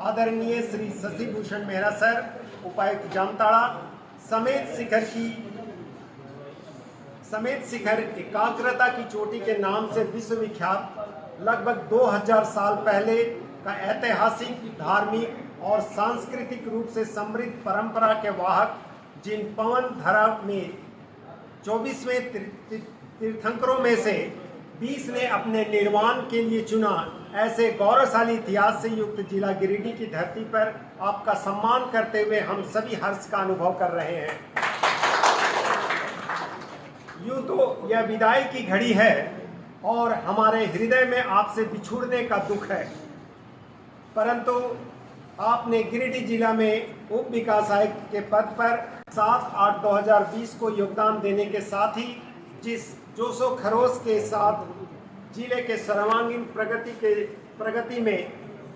आदरणीय श्री शशि भूषण मेहरा सर, उपायुक्त जामताड़ा समेत शिखर एकाग्रता की चोटी के नाम से विश्वविख्यात लगभग 2000 साल पहले का ऐतिहासिक, धार्मिक और सांस्कृतिक रूप से समृद्ध परंपरा के वाहक, जिन पवन धरा में 24वें तीर्थंकरों में से 20 ने अपने निर्वाण के लिए चुना, ऐसे गौरवशाली इतिहास से युक्त जिला गिरिडीह की धरती पर आपका सम्मान करते हुए हम सभी हर्ष का अनुभव कर रहे हैं। यूँ तो यह विदाई की घड़ी है और हमारे हृदय में आपसे बिछुड़ने का दुख है, परंतु आपने गिरिडीह जिला में उप विकास आयुक्त के पद पर 7/8/2020 को योगदान देने के साथ ही जिस जोशो खरोश के साथ जिले के सर्वांगीण प्रगति में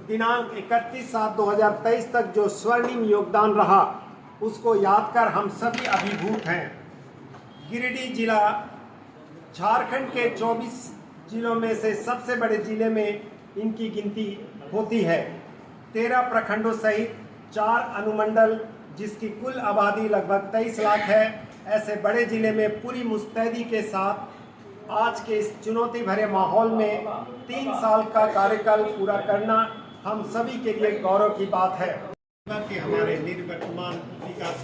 दिनांक 31/7/2023 तक जो स्वर्णिम योगदान रहा उसको याद कर हम सभी अभिभूत हैं। गिरिडीह जिला झारखंड के 24 जिलों में से सबसे बड़े जिले में इनकी गिनती होती है। 13 प्रखंडों सहित 4 अनुमंडल जिसकी कुल आबादी लगभग 23 लाख है। ऐसे बड़े जिले में पूरी मुस्तैदी के साथ आज के इस चुनौती भरे माहौल में 3 साल का कार्यकाल पूरा करना हम सभी के लिए गौरव की बात है कि हमारे निवर्तमान विकास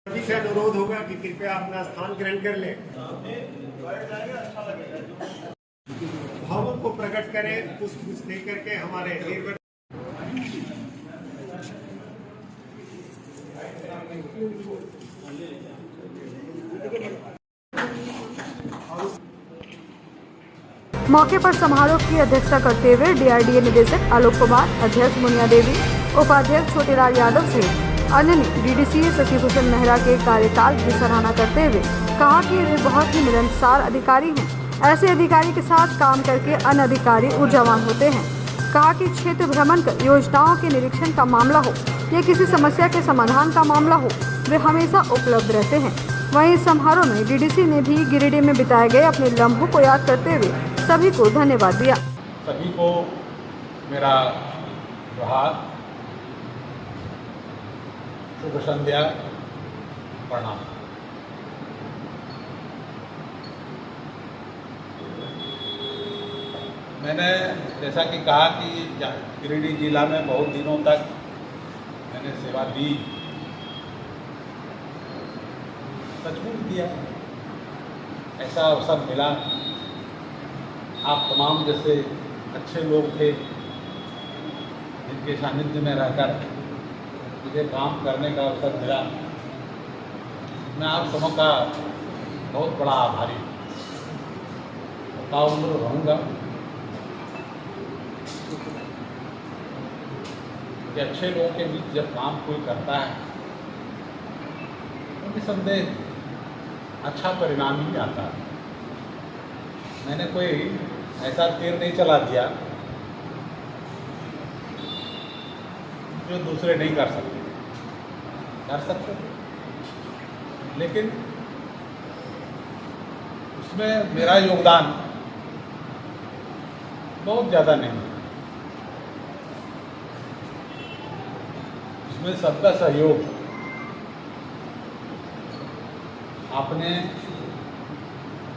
सभी से अनुरोध होगा कि कृपया अपना स्थान ग्रहण कर लें। भावों को प्रकट करें, पुष्प देकर के हमारे मौके पर समारोह की अध्यक्षता करते हुए DRDA निदेशक आलोक कुमार, अध्यक्ष मुनिया देवी, उपाध्यक्ष छोटेलाल यादव सहित अन्य ने DDCA शशिभूषण मेहरा के कार्यकाल की सराहना करते हुए कहा कि वे बहुत ही मिलनसार अधिकारी हैं। ऐसे अधिकारी के साथ काम करके अन्य अधिकारी ऊर्जावान होते हैं। कहा कि क्षेत्र भ्रमण कर योजनाओं के निरीक्षण का मामला हो या किसी समस्या के समाधान का मामला हो, वे हमेशा उपलब्ध रहते हैं। वहीं समारोह में DDC ने भी गिरिडीह में बिताए गए अपने लम्हों को याद करते हुए सभी को धन्यवाद दिया। सभी को मेरा जोहार, शुभ संध्या, प्रणाम। मैंने जैसा कि कहा कि गिरिडीह जिला में बहुत दिनों तक मैंने सेवा दी, सचमुच दिया, ऐसा अवसर मिला। आप तमाम जैसे अच्छे लोग थे जिनके सानिध्य में रहकर मुझे काम करने का अवसर मिला। मैं आप सबों का बहुत बड़ा आभारी हूँ, ताउम्र रहूँगा कि अच्छे लोगों के बीच जब काम कोई करता है तो निसंदेह अच्छा परिणाम ही आता है। मैंने कोई ऐसा तीर नहीं चला दिया जो दूसरे नहीं कर सकते, लेकिन उसमें मेरा योगदान बहुत ज़्यादा नहीं, उसमें सबका सहयोग। आपने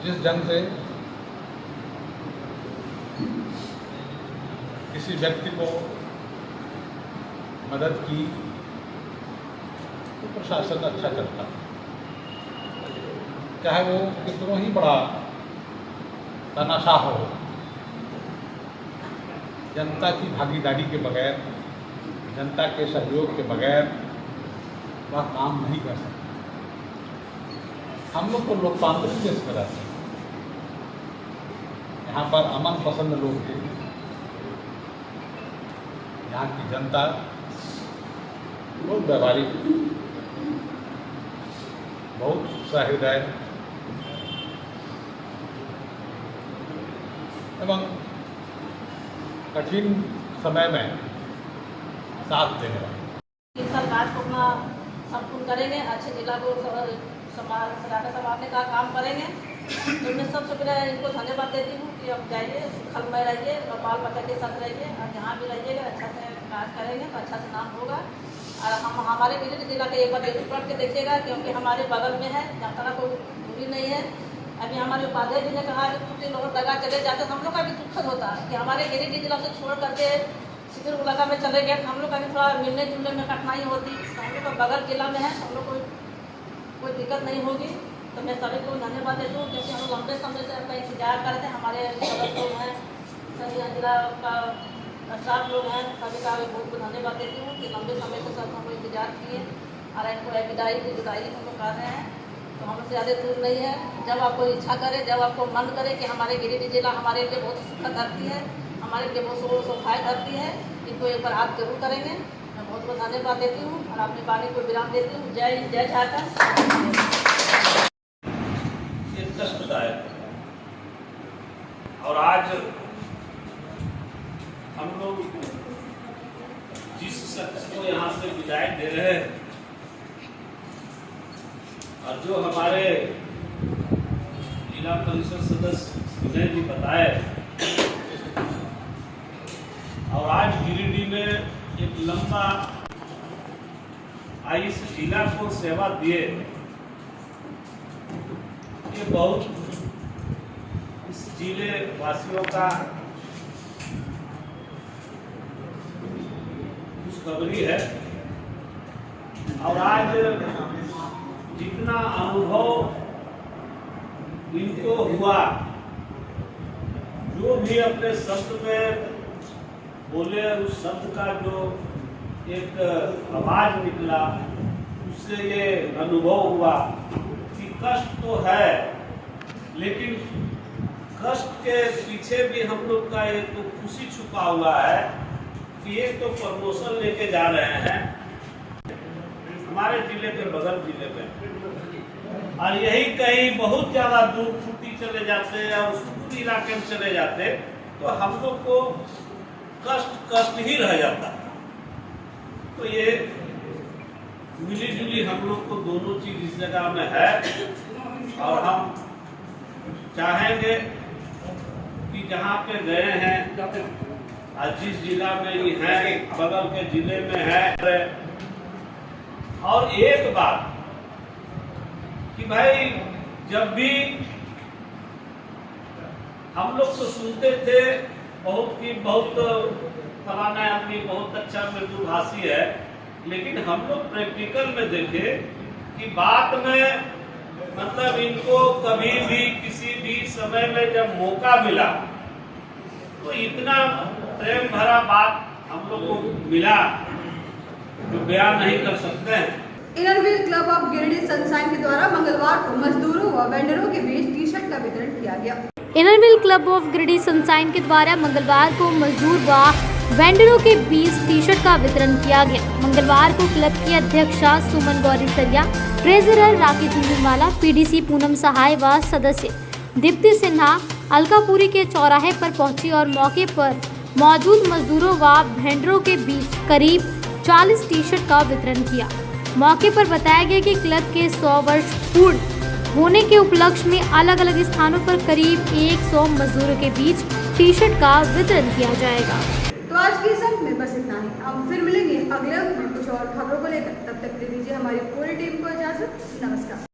जिस ढंग से किसी व्यक्ति को मदद की तो प्रशासन अच्छा चलता, चाहे वो कितना ही बड़ा तानाशाह हो। जनता की भागीदारी के बगैर, जनता के सहयोग के बगैर वह काम नहीं कर सकता। हम लोग को लोकतांत्रिक देश में रहते हैं, यहाँ पर अमन पसंद लोग थे। यहाँ की जनता बहुत व्यवहारिक, बहुत सहृदय एवं कठिन समय में साथ देने वाले। सरकार को अपना संपूर्ण करेंगे, अच्छे जिला को संभालने का काम करेंगे। तो मैं सबसे पहले इनको धन्यवाद देती हूँ कि अब जाइए, सुखल में रहिए और बाल बच्चा के साथ रहिए और जहाँ भी रहिएगा अच्छा से कार्य करेंगे तो अच्छा से नाम होगा। और हम हमारे गिरिडीह जिला के एक बार जरूर पढ़ के देखिएगा, क्योंकि हमारे बगल में है, जहाँ कोई दूरी नहीं है। अभी हमारे उपाध्याय जी ने कहा कि कुछ लोग दगा चले जाते, तो हम लोग का भी दुखद होता है कि हमारे गिरिडीह जिला से छोड़ करके सीधे उलगा में चले गए। हम लोग का भी थोड़ा मिलने जुलने में कठिनाई होती, तो हम लोग का बगल जिला में है, हम लोग को कोई दिक्कत नहीं होगी। तो मैं सभी को धन्यवाद देती हूँ, क्योंकि हम लोग लंबे समय से आपका इंतजार करते हैं। हमारे सदस्य लोग हैं, सभी जिला का स्टाफ लोग हैं, सभी का बहुत बहुत धन्यवाद देती हूँ कि लंबे समय से सब हम लोग इंतजार किए और इनको विदाई हम लोग कर रहे हैं। तो हम लोग से ज़्यादा दूर नहीं है। जब आपको इच्छा करे, जब आपको मन करे कि हमारे गिरिडीह जिला हमारे लिए बहुत सुखद धरती है, हमारे लिए बहुत सौभाग्य धरती है, इनको एक बार आप जरूर करेंगे। मैं बहुत बहुत धन्यवाद देती हूँ। और अपनी वाणी को विराम देती हूँ। जय हिंद, जय झारखंड। ये कष्टदायक है और आज हम लोग जिस शख्स को यहाँ से विदाई दे रहे हैं और जो हमारे जिला परिषद सदस्य विनय जी बताए, और आज गिरिडीह में एक लंबा इस जिला को सेवा दिए, ये बहुत इस जिले वासियों का खुशखबरी है। और आज जितना अनुभव इनको हुआ, जो भी अपने शब्द में बोले, उस शब्द का जो एक आवाज निकला, उससे ये अनुभव हुआ कि कष्ट तो है, लेकिन कष्ट के पीछे भी हम लोग का एक तो खुशी छुपा हुआ है कि एक तो प्रमोशन लेके जा रहे हैं हमारे जिले के बगल जिले में, और यही कहीं बहुत ज़्यादा दूर छुट्टी चले जाते और सुकून इलाके में चले जाते तो हम लोग को कष्ट ही रह जाता। तो ये मिली जुली हम लोग को दोनों चीज इस जगह में है, और हम चाहेंगे कि जहाँ पे गए हैं और जिस जिला में ये है, बगल के जिले में है, और एक बात कि भाई जब भी हम लोग तो सुनते थे बहुत फलाना आदमी बहुत अच्छा मृदुभाषी है, लेकिन हम लोग प्रैक्टिकल में देखे कि बात में मतलब इनको कभी भी किसी भी समय में जब मौका मिला तो इतना प्रेम भरा बात हम लोग को मिला जो बयान नहीं कर सकते हैं। Inner Wheel club of Giridih sunshine के द्वारा मंगलवार को मजदूरों व वेंडरों के बीच टी शर्ट का वितरण किया गया। Inner Wheel club of Giridih sunshine के द्वारा मंगलवार को मजदूर व वेंडरों के बीच टी शर्ट का वितरण किया गया। मंगलवार को क्लब की अध्यक्षा सुमन गौरी सरिया, ट्रेजरर राकेश झुंझुनवाला, पीडीसी पूनम सहाय व सदस्य दीप्ति सिन्हा अलकापुरी के चौराहे पर पहुंची और मौके पर मौजूद मजदूरों व वेंडरों के बीच करीब 40 टी शर्ट का वितरण किया। मौके पर बताया गया कि क्लब के 100 वर्ष पूर्ण होने के उपलक्ष्य में अलग अलग स्थानों पर करीब 100 मजदूरों के बीच टी शर्ट का वितरण किया जाएगा। तो आज के इस अंक में बस इतना ही। हम फिर मिलेंगे अगले अंक में कुछ और खबरों को लेकर। तब तक दे दीजिए हमारी पूरी टीम को इजाजत। नमस्कार।